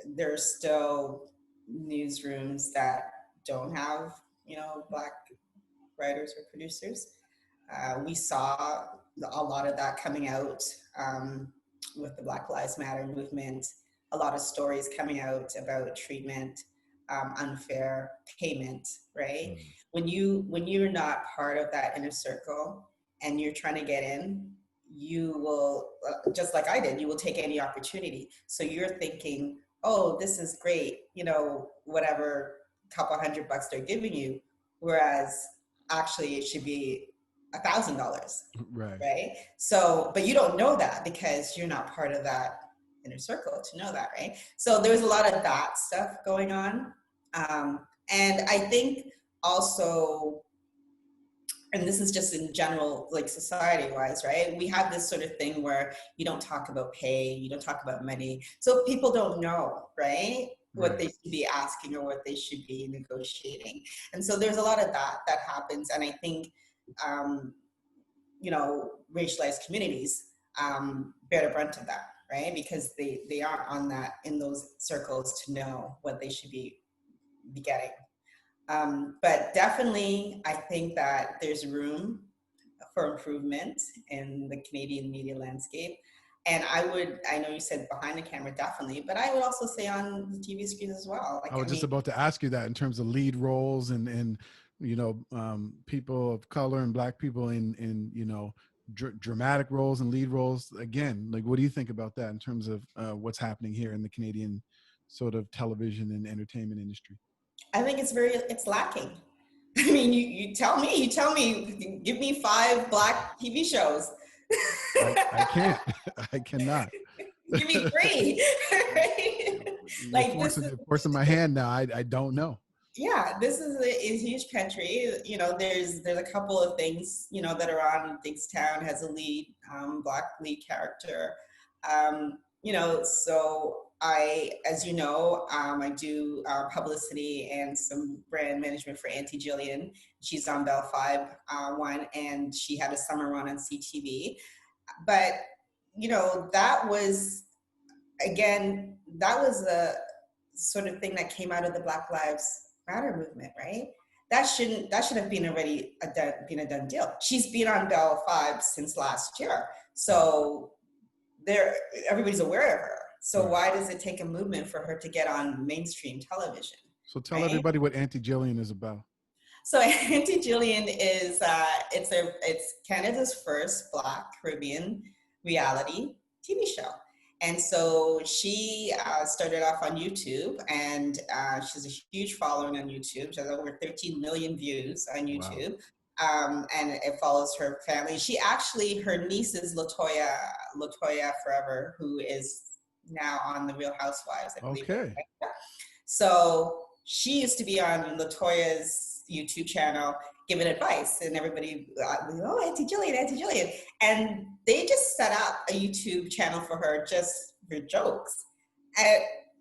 there's still newsrooms that don't have, you know, Black writers or producers. We saw a lot of that coming out with the Black Lives Matter movement, a lot of stories coming out about treatment, unfair payment, right? Mm. When you're not part of that inner circle and you're trying to get in, you will, just like I did, you will take any opportunity. So you're thinking, oh, this is great, you know, whatever couple $100 they're giving you, whereas actually it should be $1,000, Right. right? So, but you don't know that because you're not part of that inner circle to know that, right? So there's a lot of that stuff going on. And I think also, and this is just in general, like society wise, right? We have this sort of thing where you don't talk about pay, you don't talk about money. So people don't know, right? What Right. they should be asking or what they should be negotiating. And so there's a lot of that happens. And I think, um, you know, racialized communities bear the brunt of that, right? Because they aren't on that, in those circles to know what they should be getting. But definitely, I think that there's room for improvement in the Canadian media landscape. And I know you said behind the camera, definitely, but I would also say on the TV screens as well. I Like, was I just mean, about to ask you that in terms of lead roles and people of color and Black people in dramatic roles and lead roles. Again, like, what do you think about that in terms of what's happening here in the Canadian sort of television and entertainment industry? I think it's lacking. I mean, you tell me, give me 5 Black TV shows. I can't. I cannot. Give me 3. Right? You're Like forcing you're forcing my hand now. I don't know. yeah, this is a huge country. You know, there's a couple of things, you know, that are on. Dinkstown has a lead Black lead character. You know, so as you know, I do publicity and some brand management for Auntie Jillian. She's on Bell 5 one, and she had a summer run on CTV. But you know, that was a sort of thing that came out of the Black Lives Matter movement, right? That should have been already been a done deal. She's been on Bell 5 since last year, so there everybody's aware of her. So Right. why does it take a movement for her to get on mainstream television, So tell right? everybody what Auntie Jillian is about. So Auntie Jillian is it's Canada's first Black Caribbean reality TV show. And so she started off on YouTube, and she's a huge following on YouTube. She has over 13 million views on Wow. YouTube. And it follows her family. She actually, her niece is Latoya Forever, who is now on The Real Housewives, I believe. Okay. So she used to be on Latoya's YouTube channel giving advice, and everybody, oh, Auntie Jillian. And they just set up a YouTube channel for her just for jokes.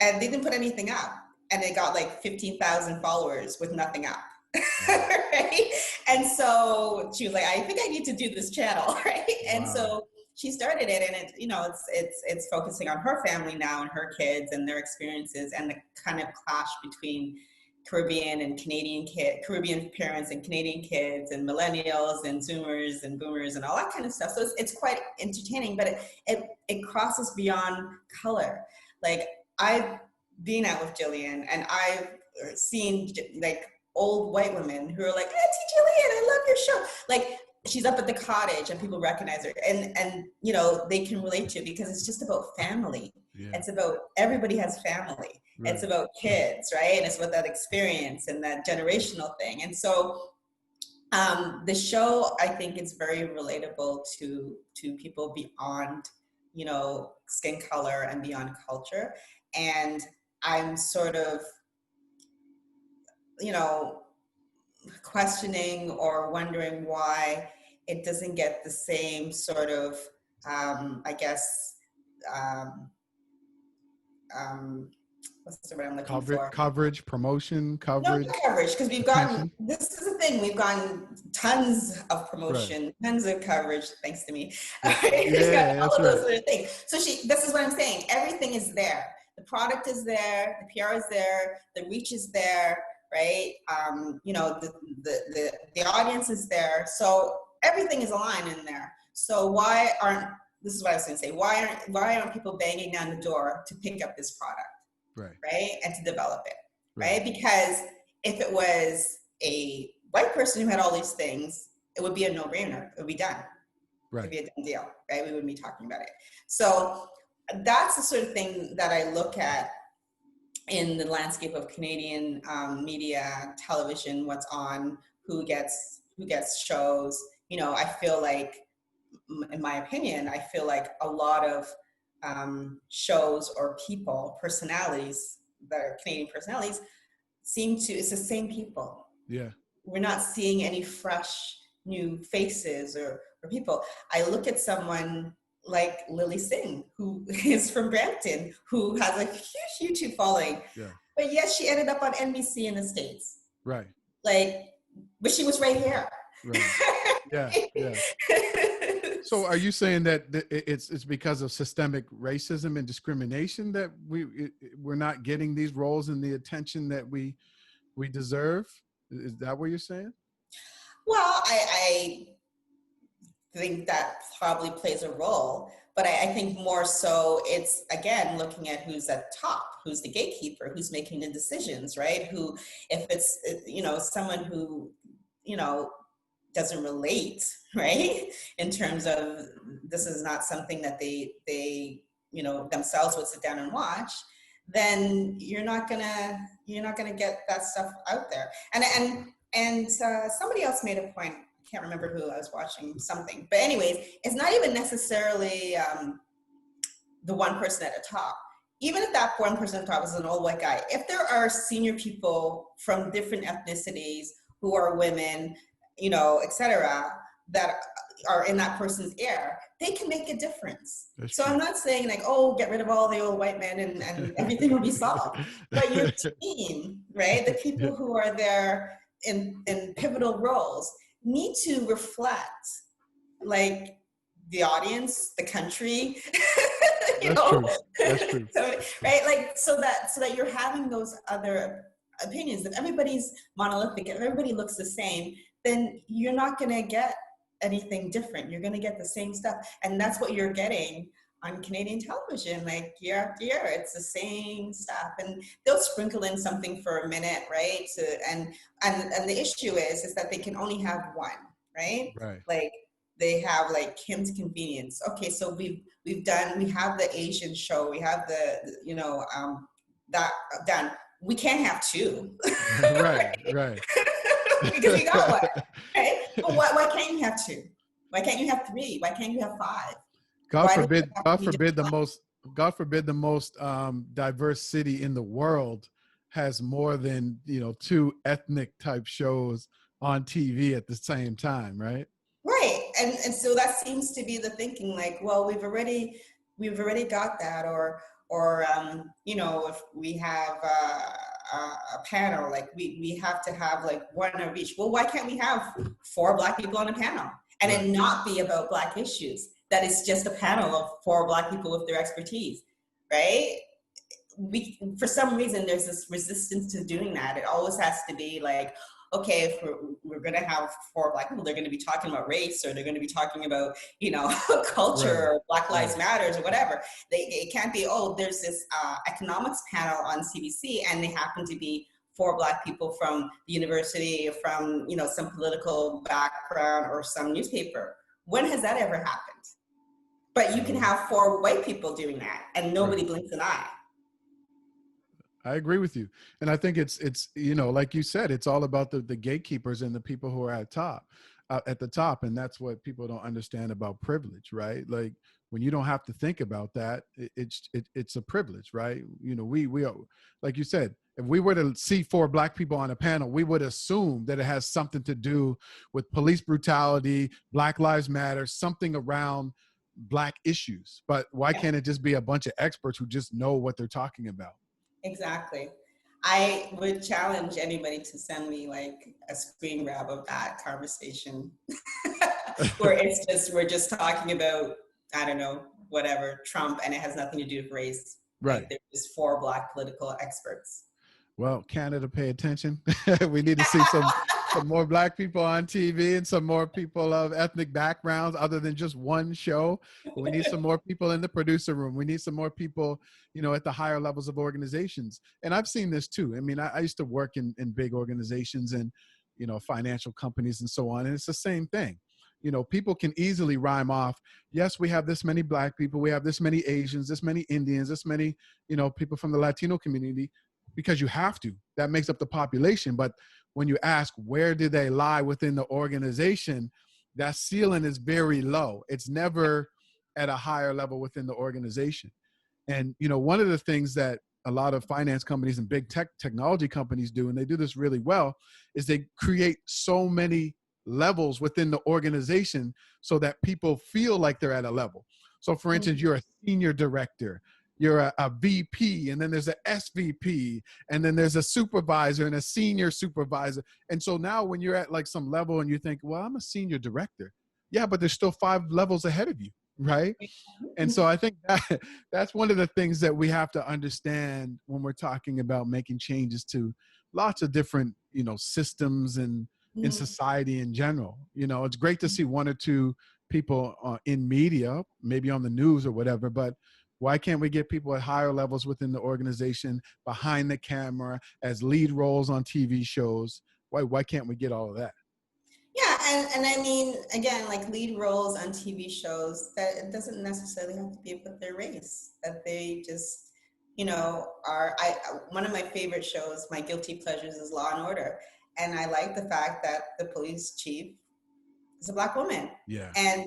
And they didn't put anything up. And they got like 15,000 followers with nothing up. Right? And so she was like, I think I need to do this channel, right? And so she started it, and it's focusing on her family now and her kids and their experiences and the kind of clash between Caribbean parents and Canadian kids and millennials and Zoomers and boomers and all that kind of stuff. So it's quite entertaining, but it crosses beyond color. Like, I've been out with Jillian, and I've seen like old white women who are like, Auntie Jillian, I love your show. Like, she's up at the cottage and people recognize her, and they can relate to it because it's just about family. Yeah. It's about, everybody has family. Right. It's about kids, right? And it's about that experience and that generational thing. And so the show, I think, is very relatable to people beyond, skin color and beyond culture. And I'm sort of, questioning or wondering why it doesn't get the same sort of, what's the word I'm looking for? Coverage, promotion, coverage. No coverage, because we've gotten, this is the thing, we've gotten tons of promotion, right, tons of coverage, thanks to me. Yeah, all of those sort of things. So this is what I'm saying, everything is there. The product is there, the PR is there, the reach is there, right? The audience is there. So everything is aligned in there. So this is what I was going to say, why aren't people banging down the door to pick up this product? Right? And to develop it, right? Because if it was a white person who had all these things, it would be a no-brainer. It would be done. Right. It would be a done deal, right? We wouldn't be talking about it. So that's the sort of thing that I look at in the landscape of Canadian media, television, what's on, who gets shows. I feel like, in my opinion, I feel like a lot of shows or personalities that are Canadian personalities, it's the same people. Yeah. We're not seeing any fresh new faces or people. I look at someone like Lily Singh, who is from Brampton, who has a huge YouTube following. Yeah. But yes, she ended up on NBC in the States. Right. But she was right here. Right. Yeah. So are you saying that it's because of systemic racism and discrimination that we're not getting these roles and the attention that we deserve? Is that what you're saying? Well, I think that probably plays a role, but I think more so it's, again, looking at who's at top, who's the gatekeeper, who's making the decisions, right? Who, if it's, someone who, doesn't relate, right? In terms of, this is not something that they themselves would sit down and watch, then you're not gonna get that stuff out there. And somebody else made a point, I can't remember who, I was watching something, but anyways, it's not even necessarily the one person at the top. Even if that one person at the top is an old white guy, if there are senior people from different ethnicities who are women, etc., that are in that person's ear, they can make a difference. That's so true. I'm not saying like, oh, get rid of all the old white men and everything will be solved. But your team, right? The people who are there in pivotal roles need to reflect like the audience, the country. That's true. So, right? Like so that you're having those other opinions. If everybody's monolithic, if everybody looks the same, then you're not going to get anything different. You're going to get the same stuff. And that's what you're getting on Canadian television, like year after year. It's the same stuff. And they'll sprinkle in something for a minute, right? And the issue is that they can only have one, right? Right. Like they have like Kim's Convenience. Okay, so we have the Asian show, we have that done. We can't have two. Right, right. Because we got one. Okay, but why can't you have two? Why can't you have three? Why can't you have five? God Why does it forbid, have God to be just forbid one? God forbid the most diverse city in the world has more than, two ethnic type shows on TV at the same time, right? Right. And so that seems to be the thinking, like, well, we've already got that, or if we have a panel, like we have to have like one of each. Well, why can't we have 4 Black people on a panel and Right. it not be about Black issues? That is just a panel of 4 Black people with their expertise, right? For some reason, there's this resistance to doing that. It always has to be like, okay, if we're going to have 4 Black people, they're going to be talking about race, or they're going to be talking about, culture, Right. or Black Lives Right. Matters, or whatever. It can't be, oh, there's this economics panel on CBC, and they happen to be 4 Black people from the university, from, some political background or some newspaper. When has that ever happened? But you can have 4 white people doing that, and nobody blinks an eye. I agree with you. And I think it's, like you said, it's all about the gatekeepers and the people who are at the top. And that's what people don't understand about privilege, right? Like when you don't have to think about that, it's a privilege, right? We are, like you said, if we were to see 4 Black people on a panel, we would assume that it has something to do with police brutality, Black Lives Matter, something around Black issues. But why can't it just be a bunch of experts who just know what they're talking about? Exactly. I would challenge anybody to send me like a screen grab of that conversation where we're just talking about, I don't know, whatever, Trump, and it has nothing to do with race. Right. Like, there's just 4 Black political experts. Well, Canada, pay attention. We need to see some more Black people on TV and some more people of ethnic backgrounds other than just one show. We need some more people in the producer room. We need some more people, at the higher levels of organizations. And I've seen this too. I mean, I used to work in big organizations and, financial companies and so on. And it's the same thing. People can easily rhyme off, yes, we have this many Black people, we have this many Asians, this many Indians, this many, people from the Latino community, because you have to. That makes up the population. But when you ask where do they lie within the organization, that ceiling is very low. It's never at a higher level within the organization. And one of the things that a lot of finance companies and big technology companies do, and they do this really well, is they create so many levels within the organization so that people feel like they're at a level. So for instance, you're a senior director, you're a VP, and then there's an SVP, and then there's a supervisor and a senior supervisor. And so now when you're at like some level and you think, well, I'm a senior director. Yeah, but there's still 5 levels ahead of you, right? And so I think that's one of the things that we have to understand when we're talking about making changes to lots of different, systems and in society in general. It's great to see 1 or 2 people in media, maybe on the news or whatever, but why can't we get people at higher levels within the organization, behind the camera, as lead roles on TV shows? Why can't we get all of that? Yeah, and I mean, again, like lead roles on TV shows, that it doesn't necessarily have to be about their race. That they just, one of my favorite shows, my guilty pleasures, is Law and Order, and I like the fact that the police chief is a Black woman. Yeah. And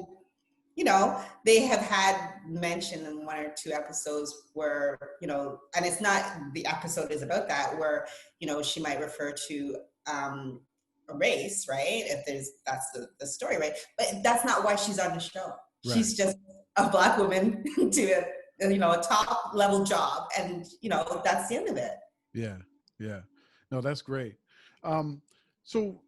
they have had mention in 1 or 2 episodes where, and it's not, the episode is about that, where, she might refer to a race, right? That's the story, right? But that's not why she's on the show. Right. She's just a Black woman to a top level job, and that's the end of it. Yeah, yeah. No, that's great. So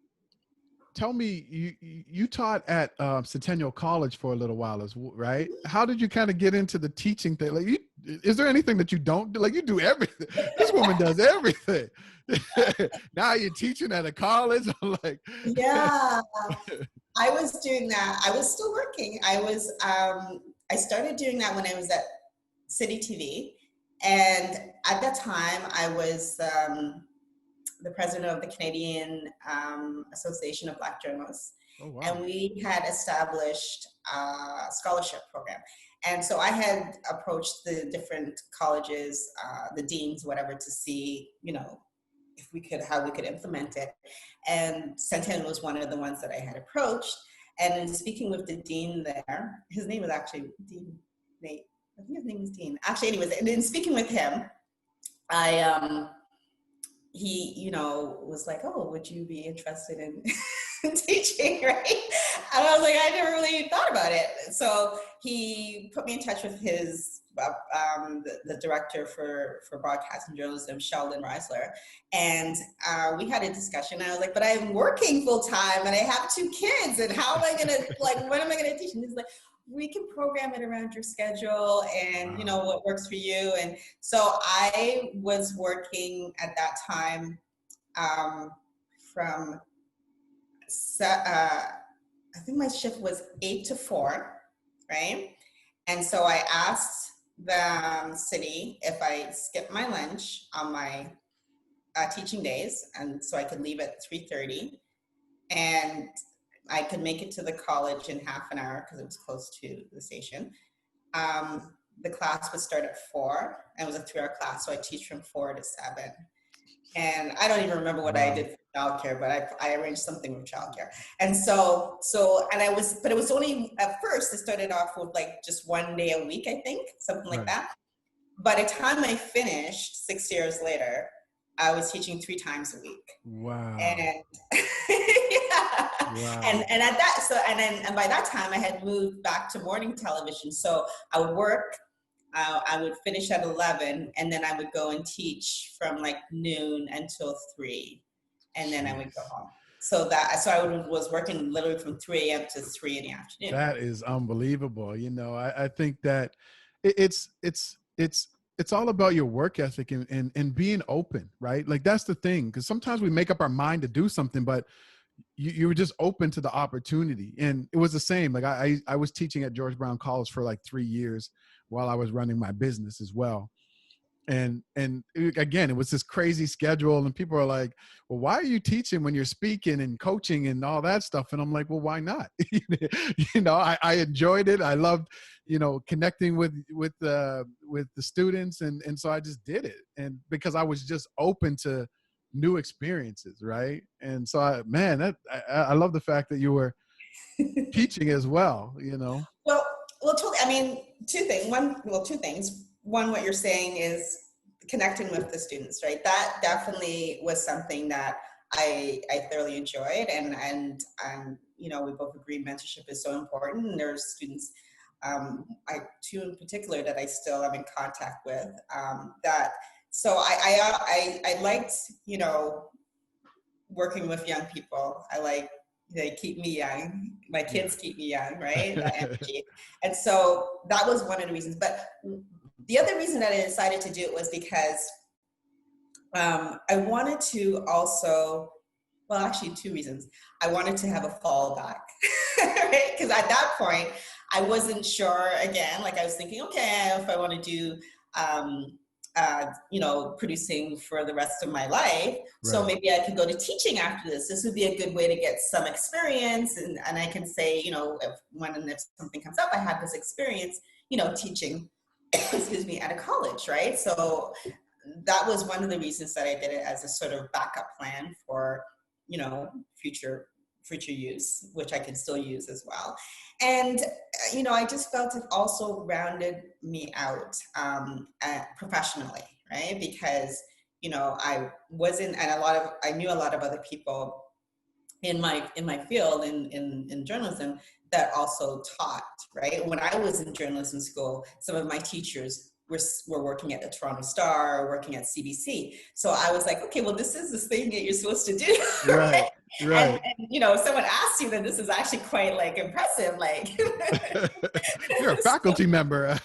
tell me, you taught at Centennial College for a little while, right? How did you kind of get into the teaching thing? Like, is there anything that you don't do? Like, you do everything. This woman does everything. Now you're teaching at a college. I'm like, yeah, I was doing that. I was still working. I started doing that when I was at CityTv, and at that time I was the president of the Canadian Association of Black Journalists. Oh, And wow. we had established a scholarship program. And so I had approached the different colleges, the deans, whatever, to see, if we could, how we could implement it. And Centennial was one of the ones that I had approached. And in speaking with the dean there, his name was actually Dean Nate. I think his name was Dean. Actually, anyways, and in speaking with him, he, was like, "Oh, would you be interested in teaching?" Right? And I was like, I never really thought about it. So he put me in touch with his the director for broadcast and journalism, Sheldon Reisler, and we had a discussion. I was like, "But I'm working full time and I have 2 kids, and how am I gonna when am I gonna teach?" And he's like, "We can program it around your schedule and Wow. what works for you." And so I was working at that time from I think my shift was 8 to 4, right? And so I asked the city if I skipped my lunch on my teaching days, and so I could leave at 3:30, and I could make it to the college in half an hour because it was close to the station. The class would start at 4, and it was a 3-hour class, so I teach from 4 to 7. And I don't even remember what I Wow. did for childcare, but I arranged something with childcare. And but it was only, at first, it started off with just 1 day a week, I think, something like Right. that. By the time I finished 6 years later, I was teaching 3 times a week. Wow. And yeah. Wow. And at that, and by that time I had moved back to morning television. So I would work, I would finish at 11, and then I would go and teach from noon until 3, and then I would go Jeez. home. So was working literally from 3 a.m. to 3 in the afternoon. That is unbelievable. I think that it's all about your work ethic and being open, right? Like that's the thing. Because sometimes we make up our mind to do something, but you were just open to the opportunity. And it was the same. Like I was teaching at George Brown College for 3 years while I was running my business as well. And again, it was this crazy schedule, and people are like, "Well, why are you teaching when you're speaking and coaching and all that stuff?" And I'm like, "Well, why not?" I enjoyed it. I loved connecting with the students, and so I just did it, and because I was just open to new experiences, right? And so I love the fact that you were teaching as well. Well, totally. I mean, two things. One, what you're saying is connecting with the students, right? That definitely was something that I thoroughly enjoyed, and we both agree mentorship is so important. And there's students, I 2 in particular that I still am in contact with. So I liked working with young people. They keep me young. My Yeah. kids keep me young, right? That energy. And so that was one of the reasons. But the other reason that I decided to do it was because I wanted to also, well, actually 2 reasons. I wanted to have a fallback, right? Because at that point, I wasn't sure, again, I was thinking, okay, if I want to do, producing for the rest of my life. So Right. maybe I could go to teaching after this. This would be a good way to get some experience. And I can say, if something comes up, I have this experience, teaching, excuse me, at a college, right? So that was one of the reasons that I did it as a sort of backup plan for, future use, which I can still use as well. And, I just felt it also rounded me out professionally, right? Because, I wasn't, and I knew a lot of other people in my field in journalism that also taught, right? When I was in journalism school, some of my teachers were working at the Toronto Star, working at CBC. So I was like, okay, well, this is this thing that you're supposed to do, right? Right. Right. And if someone asks you, then this is actually quite impressive, You're a so, faculty member.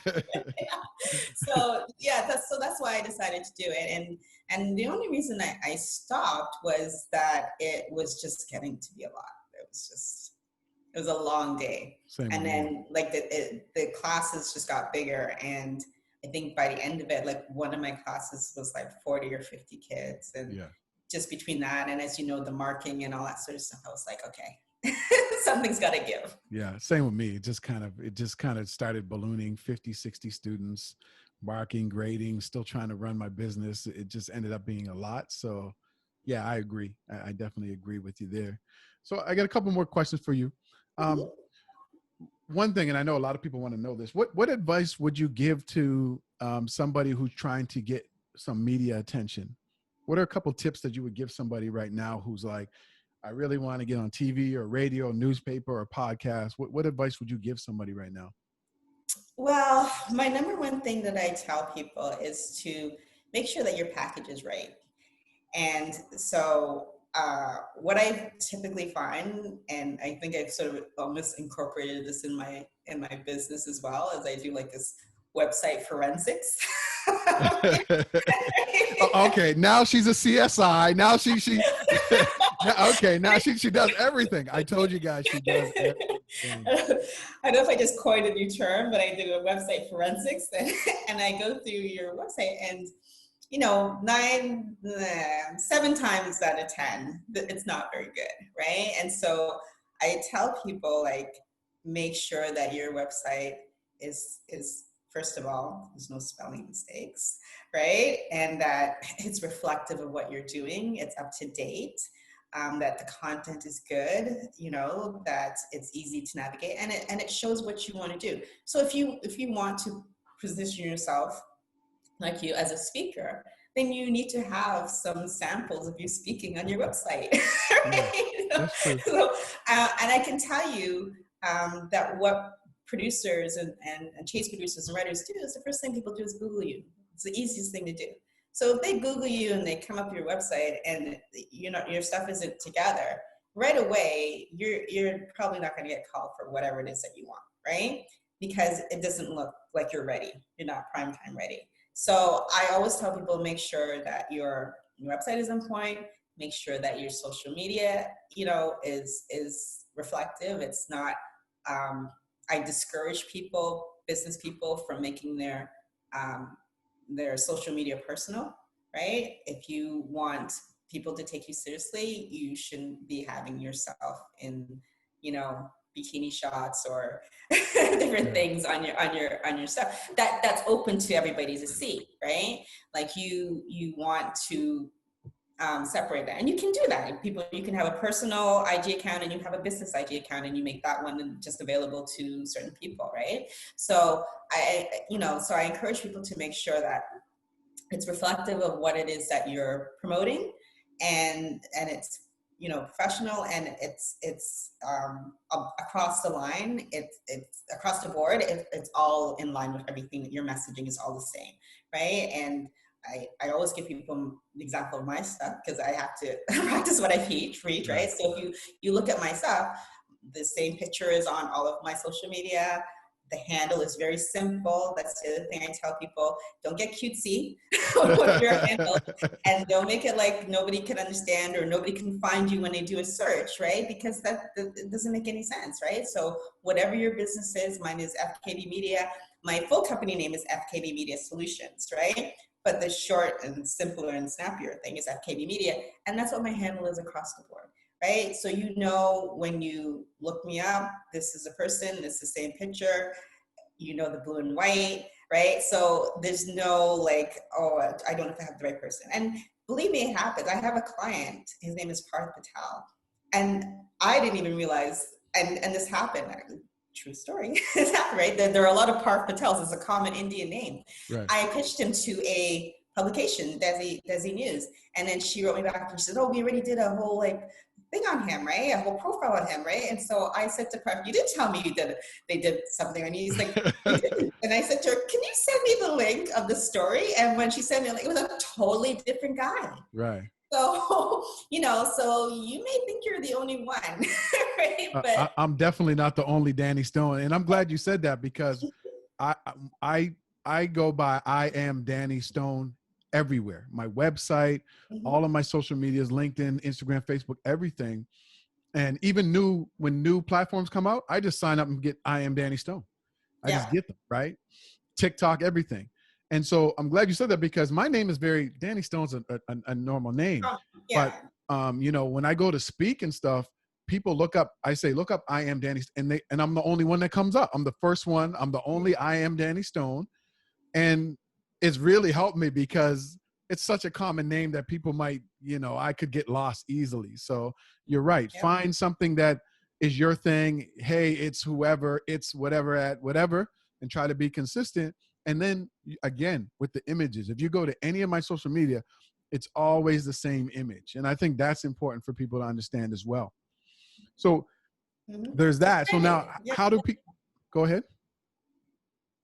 so yeah, that's why I decided to do it. And the only reason I stopped was that it was just getting to be a lot. It was a long day. Same And with me. then the classes just got bigger. And I think by the end of it, one of my classes was 40 or 50 kids. And Yeah. just between that and, as you know, the marking and all that sort of stuff, I was like, okay, Something's got to give. Yeah, same with me. It just kind of started ballooning, 50, 60 students, marking, grading, still trying to run my business. It just ended up being a lot. So yeah, I agree. I definitely agree with you there. So I got a couple more questions for you. Um, One thing, and I know a lot of people want to know this, what advice would you give to somebody who's trying to get some media attention? What are a couple tips that you would give somebody right now who's like, I really want to get on TV or radio, newspaper or podcast? What advice would you give somebody right now? Well, my number one thing that I tell people is to make sure that your package is right. And so what I typically find, and I think I've sort of almost incorporated this in my business as well, as I do like this website forensics. Okay, now she's a CSI. Now she okay, now she does everything. I told you guys she does everything. I don't know if I just coined a new term, but I do a website forensics, and I go through your website, and 7 times out of 10, it's not very good, right? And so I tell people, like, make sure that your website is first of all, there's no spelling mistakes, right? And that it's reflective of what you're doing, it's up to date, that the content is good, that it's easy to navigate, and it shows what you want to do. So if you want to position yourself like you as a speaker, then you need to have some samples of you speaking on your website. Right? That's true. So, and I can tell you that what producers and chase producers and writers do is the first thing people do is Google you. It's the easiest thing to do. So if they Google you and they come up your website and your stuff isn't together, right away, you're probably not going to get called for whatever it is that you want, right? Because it doesn't look like you're ready. You're not prime time ready. So I always tell people, make sure that your website is on point, make sure that your social media, is reflective. It's not, I discourage business people from making their social media personal, right? If you want people to take you seriously, you shouldn't be having yourself in, bikini shots or different things on your stuff. That's open to everybody to see, right? Like you want to separate that, and you can do that. You can have a personal IG account and you have a business IG account, and you make that one just available to certain people, right? So I encourage people to make sure that it's reflective of what it is that you're promoting, and it's professional, and it's across the line, it's across the board, it's all in line with everything, that your messaging is all the same, right? And I always give people the example of my stuff, because I have to practice what I preach, right? So if you look at my stuff, the same picture is on all of my social media. The handle is very simple. That's the other thing I tell people. Don't get cutesy with your handle, and don't make it like nobody can understand or nobody can find you when they do a search, right? Because that doesn't make any sense, right? So whatever your business is, mine is FKB Media. My full company name is FKB Media Solutions, right? But the short and simpler and snappier thing is FKB Media. And that's what my handle is across the board, right? So when you look me up, this is a person, this is the same picture, the blue and white, right? So there's no like, oh, I don't know if I have the right person. And believe me, it happens. I have a client, his name is Parth Patel, and I didn't even realize, and this happened, true story, this happened, right? There are a lot of Parth Patels. It's a common Indian name. Right. I pitched him to a publication, Desi News, and then she wrote me back and she said, oh, we already did a whole thing on him, right? A whole profile on him, right? And so I said to Parth, you didn't tell me they did something on you. He's like, you didn't. And I said to her, can you send me the link of the story? And when she sent me, it was a totally different guy. Right. So, so you may think you're the only one, right? But I'm definitely not the only Danny Stone. And I'm glad you said that, because I go by, I am Danny Stone everywhere. My website, all of my social medias, LinkedIn, Instagram, Facebook, everything. And even when new platforms come out, I just sign up and get, I am Danny Stone. I just get them, right? TikTok, everything. And so I'm glad you said that, because my name is Danny Stone's a normal name. But, when I go to speak and stuff, people look up, I say, look up I Am Danny, and I'm the only one that comes up. I'm the first one. I'm the only I Am Danny Stone. And it's really helped me because it's such a common name that people might, I could get lost easily. So you're right. Yep. Find something that is your thing. Hey, it's whoever, it's whatever at whatever, and try to be consistent. And then again, with the images, if you go to any of my social media, it's always the same image. And I think that's important for people to understand as well. So there's that. So now how do people, go ahead.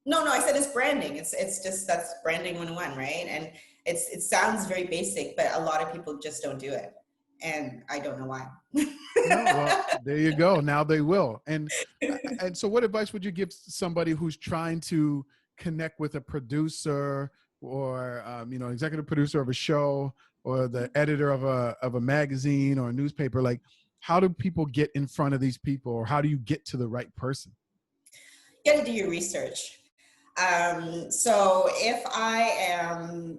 No, I said it's branding. It's just, that's branding 101, right? And it sounds very basic, but a lot of people just don't do it. And I don't know why. No, well, there you go. Now they will. And so what advice would you give somebody who's trying to connect with a producer or, executive producer of a show or the editor of a magazine or a newspaper? Like, how do people get in front of these people, or how do you get to the right person? You got to do your research. So if I am,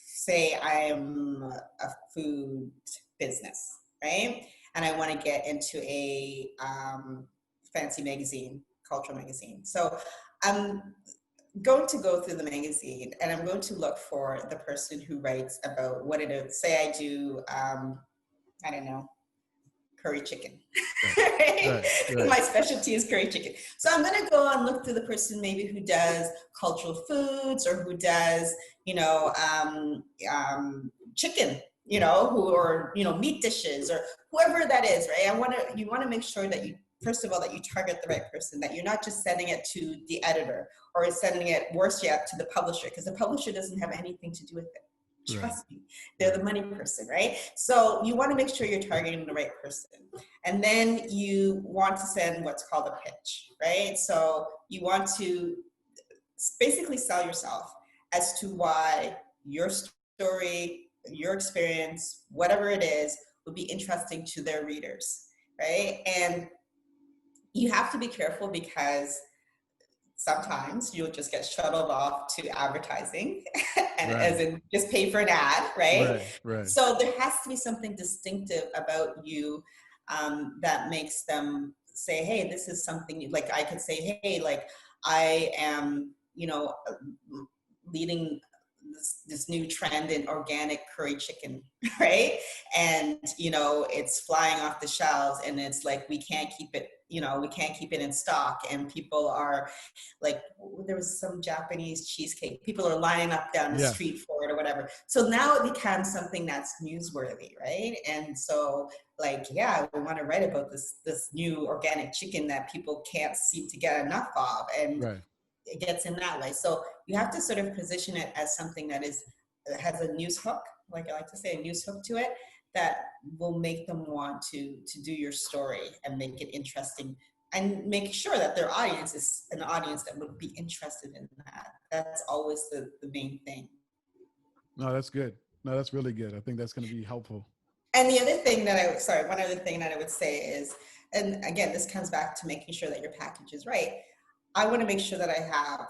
say I am a food business, right? And I want to get into a fancy magazine, cultural magazine. So I'm going to go through the magazine and I'm going to look for the person who writes about what it is. Say I do, I don't know, curry chicken. Right. My specialty is curry chicken. So I'm going to go and look through the person maybe who does cultural foods or who does, chicken, or meat dishes or whoever that is, right? You want to make sure that you, first of all, that you target the right person, that you're not just sending it to the editor or sending it, worse yet, to the publisher, because the publisher doesn't have anything to do with it. Trust me, they're the money person, right? So you want to make sure you're targeting the right person. And then you want to send what's called a pitch, right? So you want to basically sell yourself as to why your story, your experience, whatever it is, would be interesting to their readers, right? And you have to be careful because sometimes you'll just get shuttled off to advertising and as in just pay for an ad, right? So there has to be something distinctive about you that makes them say, hey, this is something, like I could say, hey, like I am, leading this new trend in organic curry chicken, right? And, it's flying off the shelves and it's like, we can't keep it in stock. And people are like, there was some Japanese cheesecake. People are lining up down the street for it or whatever. So now it becomes something that's newsworthy, right? And so like, yeah, we want to write about this new organic chicken that people can't seem to get enough of. And it gets in that way. So you have to sort of position it as something that has a news hook, like I like to say, a news hook to it, that will make them want to do your story and make it interesting and make sure that their audience is an audience that would be interested in that. That's always the main thing. No, that's good. No, that's really good. I think that's going to be helpful. And the other thing one other thing that I would say is, and again, this comes back to making sure that your package is right. I want to make sure that I have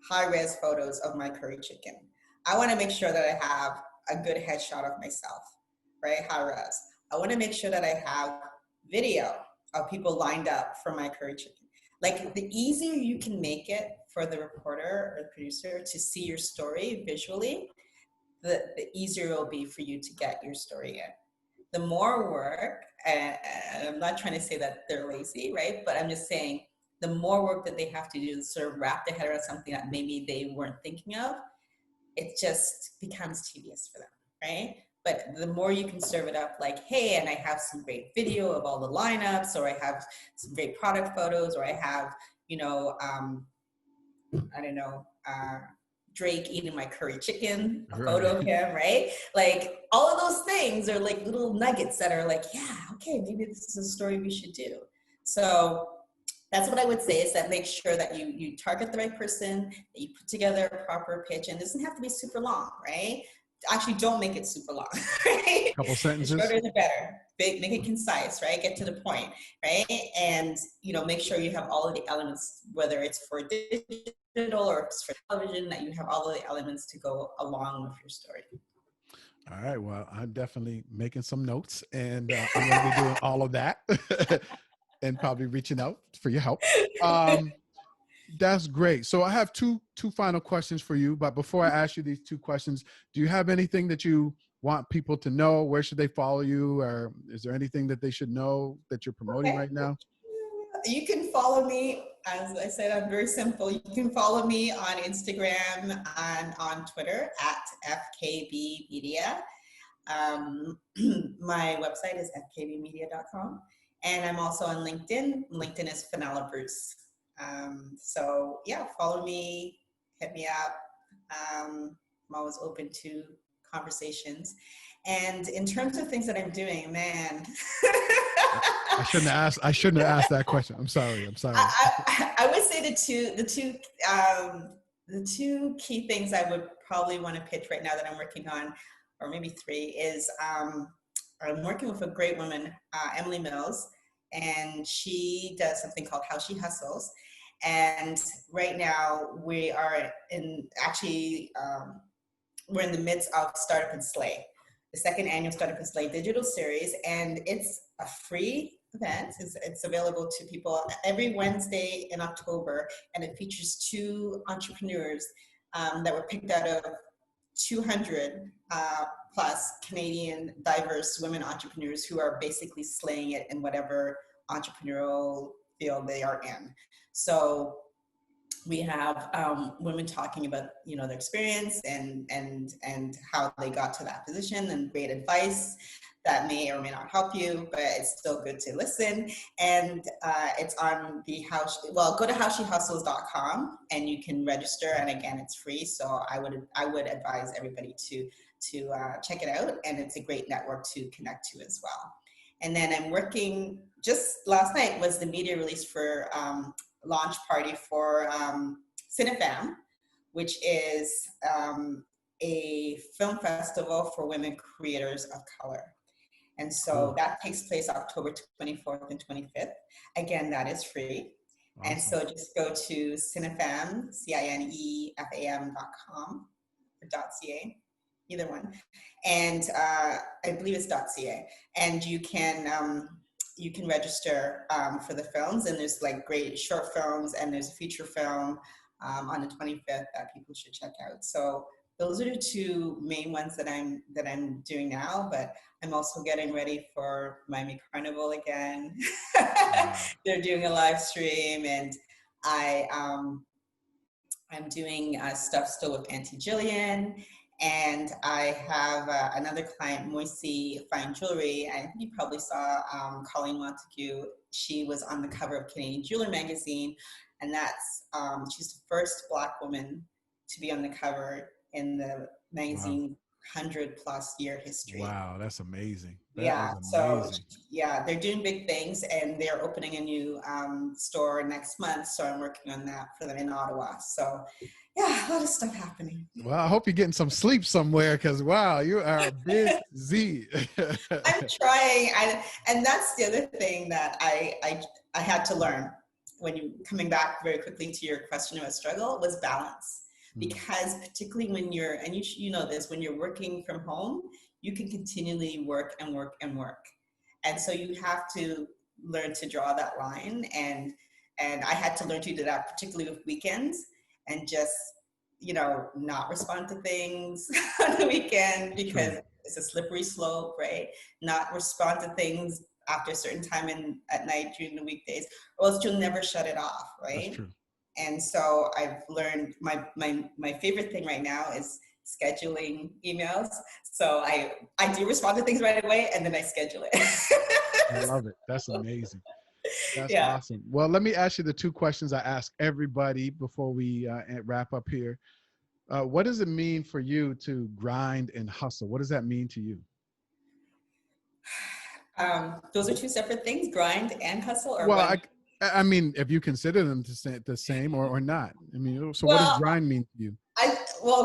high-res photos of my curry chicken. I want to make sure that I have a good headshot of myself, right? High-res. I want to make sure that I have video of people lined up for my curry chicken. Like, the easier you can make it for the reporter or the producer to see your story visually, the easier it will be for you to get your story in. The more work, and I'm not trying to say that they're lazy, right? But I'm just saying, the more work that they have to do to sort of wrap their head around something that maybe they weren't thinking of, it just becomes tedious for them, right? But the more you can serve it up like, hey, and I have some great video of all the lineups, or I have some great product photos, or I have, Drake eating my curry chicken, a photo of him, right? Like, all of those things are like little nuggets that are like, yeah, okay, maybe this is a story we should do. So that's what I would say, is that make sure that you target the right person, that you put together a proper pitch, and it doesn't have to be super long, right? Actually, don't make it super long, right? Couple sentences. The shorter the better. Make it concise, right? Get to the point, right? And, make sure you have all of the elements, whether it's for digital or it's for television, that you have all of the elements to go along with your story. All right. Well, I'm definitely making some notes, and I'm going to be doing all of that and probably reaching out for your help. Um, that's great. So I have two final questions for you. But before I ask you these two questions, do you have anything that you want people to know? Where should they follow you? Or is there anything that they should know that you're promoting Okay. right now? You can follow me. As I said, I'm very simple. You can follow me on Instagram and on Twitter at FKB Media. My website is fkbmedia.com. And I'm also on LinkedIn. LinkedIn is Fenella Bruce. So yeah, follow me, hit me up. I'm always open to conversations. And in terms of things that I'm doing, man. I shouldn't have asked that question. I'm sorry. I'm sorry. I would say the two key things I would probably want to pitch right now that I'm working on, or maybe three, is I'm working with a great woman, Emily Mills, and she does something called How She Hustles. And right now we are we're in the midst of Startup and Slay, the second annual Startup and Slay digital series, and it's a free event. It's available to people every Wednesday in October, and it features two entrepreneurs that were picked out of 200 plus Canadian diverse women entrepreneurs who are basically slaying it in whatever entrepreneurial field they are in. So we have women talking about their experience and how they got to that position, and great advice that may or may not help you, but it's still good to listen. And it's on the go to howshehustles.com and you can register. And again, it's free. So I would advise everybody to check it out. And it's a great network to connect to as well. And then I'm working, just last night was the media release for launch party for CineFam, which is a film festival for women creators of color. And so that takes place October 24th and 25th. Again, that is free. Awesome. And so just go to CineFam, CINEFAM.com or .ca, either one. And I believe it's .ca. And you can register for the films, and there's like great short films, and there's a feature film on the 25th that people should check out. So those are the two main ones that I'm doing now, but I'm also getting ready for Miami Carnival again. They're doing a live stream, and I'm doing stuff still with Auntie Jillian, and I have another client, Moisey Fine Jewelry. I think you probably saw Colleen Montague. She was on the cover of Canadian Jeweler magazine, and that's she's the first Black woman to be on the cover in the magazine. Wow. 100+ year history. Wow, that's amazing. That is amazing. So yeah, they're doing big things, and they're opening a new store next month. So I'm working on that for them in Ottawa. So yeah, a lot of stuff happening. Well, I hope you're getting some sleep somewhere, because wow, you are busy. I'm trying, and that's the other thing that I had to learn when you coming back very quickly to your question about struggle was balance. Because particularly when you're, and you know this, when you're working from home, you can continually work and work and work. And so you have to learn to draw that line. And I had to learn to do that, particularly with weekends, and just, not respond to things on the weekend, because it's a slippery slope, right? Not respond to things after a certain time at night during the weekdays, or else you'll never shut it off, right? That's true. And so I've learned my favorite thing right now is scheduling emails. So I do respond to things right away, and then I schedule it. I love it. That's amazing. That's awesome. Well, let me ask you the two questions I ask everybody before we wrap up here. What does it mean for you to grind and hustle? What does that mean to you? Those are two separate things, grind and hustle? Or well, I mean, if you consider them the same or not. I mean, so what does grind mean to you?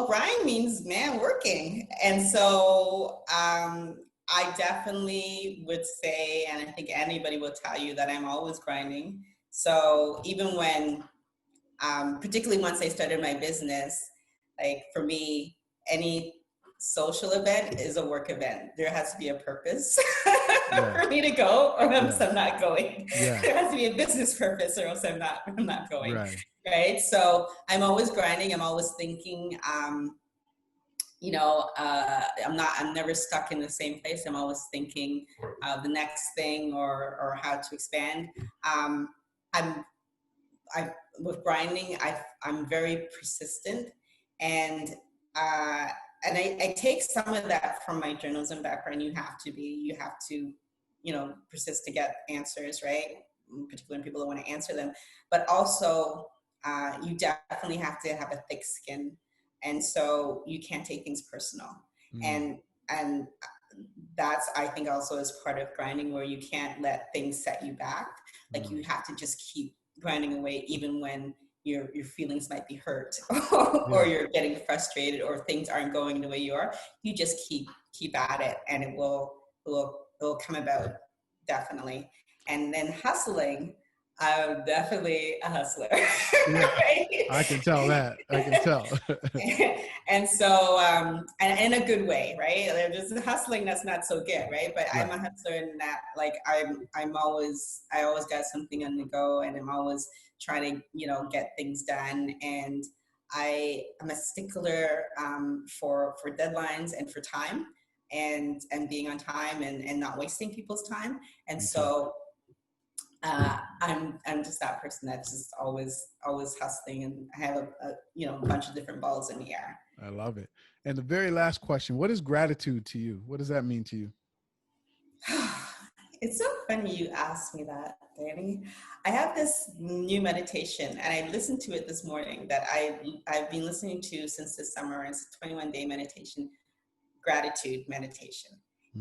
Grind means, man, working. And so I definitely would say, and I think anybody will tell you, that I'm always grinding. So even when, particularly once I started my business, like for me, any social event is a work event. There has to be a purpose Yeah. for me to go, or else Yeah. I'm not going. Yeah. There has to be a business purpose, or else I'm not going. Right. Right. So I'm always grinding. I'm always thinking. I'm never stuck in the same place. I'm always thinking the next thing or how to expand. I'm with grinding. I'm very persistent, and I take some of that from my journalism background. You have to, persist to get answers, right? Particularly when people don't want to answer them, but also you definitely have to have a thick skin, and so you can't take things personal. And that's, I think, also is part of grinding, where you can't let things set you back. Like you have to just keep grinding away, even when your feelings might be hurt or you're getting frustrated or things aren't going the way you are. You just keep at it, and it will come about, definitely. And then hustling, I'm definitely a hustler. Right? I can tell that. I can tell. And so, and in a good way, right? There's hustling that's not so good, right? But I'm a hustler in that, like, I always got something on the go, and I'm always trying to, get things done. And I'm a stickler for deadlines and for time, and being on time and not wasting people's time. And so I'm just that person that's just always hustling, and I have a bunch of different balls in the air. I love it. And the very last question, what is gratitude to you? What does that mean to you? It's so funny you asked me that, Danny. I have this new meditation, and I listened to it this morning that I've been listening to since this summer. It's a 21-day meditation, gratitude meditation.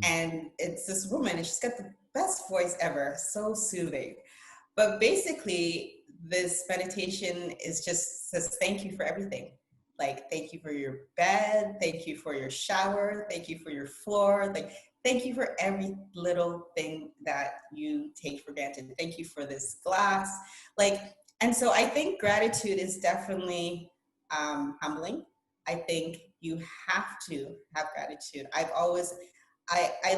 And it's this woman, and she's got the best voice ever, so soothing. But basically, this meditation says thank you for everything. Like, thank you for your bed, thank you for your shower, thank you for your floor, like, thank you for every little thing that you take for granted. Thank you for this glass. And so I think gratitude is definitely humbling. I think you have to have gratitude. I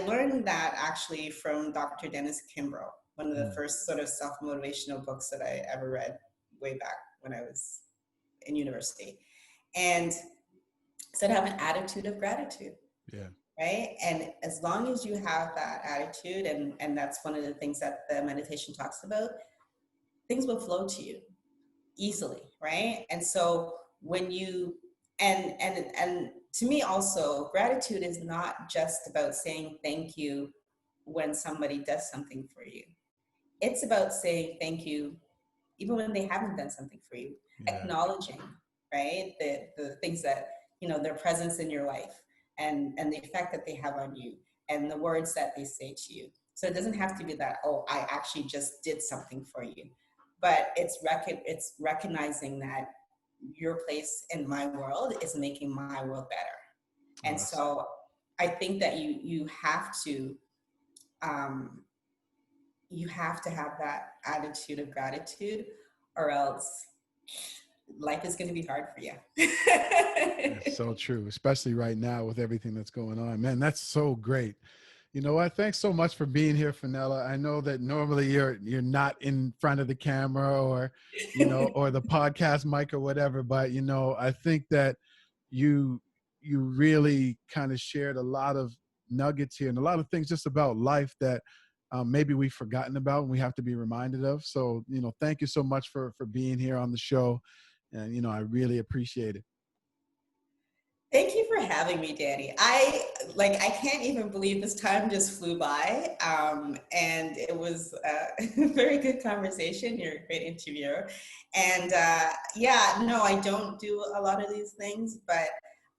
learned that actually from Dr. Dennis Kimbro, one of the first sort of self-motivational books that I ever read way back when I was in university. And said have an attitude of gratitude. Yeah. Right? And as long as you have that attitude, and that's one of the things that the meditation talks about, things will flow to you easily, right? And so when you, and to me also, gratitude is not just about saying thank you when somebody does something for you. It's about saying thank you even when they haven't done something for you, acknowledging, right? The things that, their presence in your life and the effect that they have on you and the words that they say to you. So it doesn't have to be that, oh, I actually just did something for you, but it's recognizing that your place in my world is making my world better. And so I think that you have to have that attitude of gratitude, or else life is going to be hard for you. It's so true, especially right now with everything that's going on. Man, that's so great. You know what? Thanks so much for being here, Fennella. I know that normally you're not in front of the camera or, or the podcast mic or whatever, but, I think that you really kind of shared a lot of nuggets here and a lot of things just about life that maybe we've forgotten about and we have to be reminded of. So, thank you so much for being here on the show. And, I really appreciate it. Thank you for having me, Danny. I can't even believe this time just flew by. And it was a very good conversation. You're a great interviewer. And no, I don't do a lot of these things, but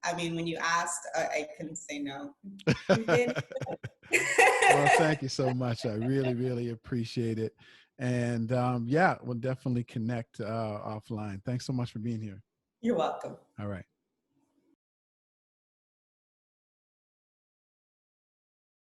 I mean, when you asked, I couldn't say no. Well, thank you so much. I really, really appreciate it. And we'll definitely connect offline. Thanks so much for being here. You're welcome. All right.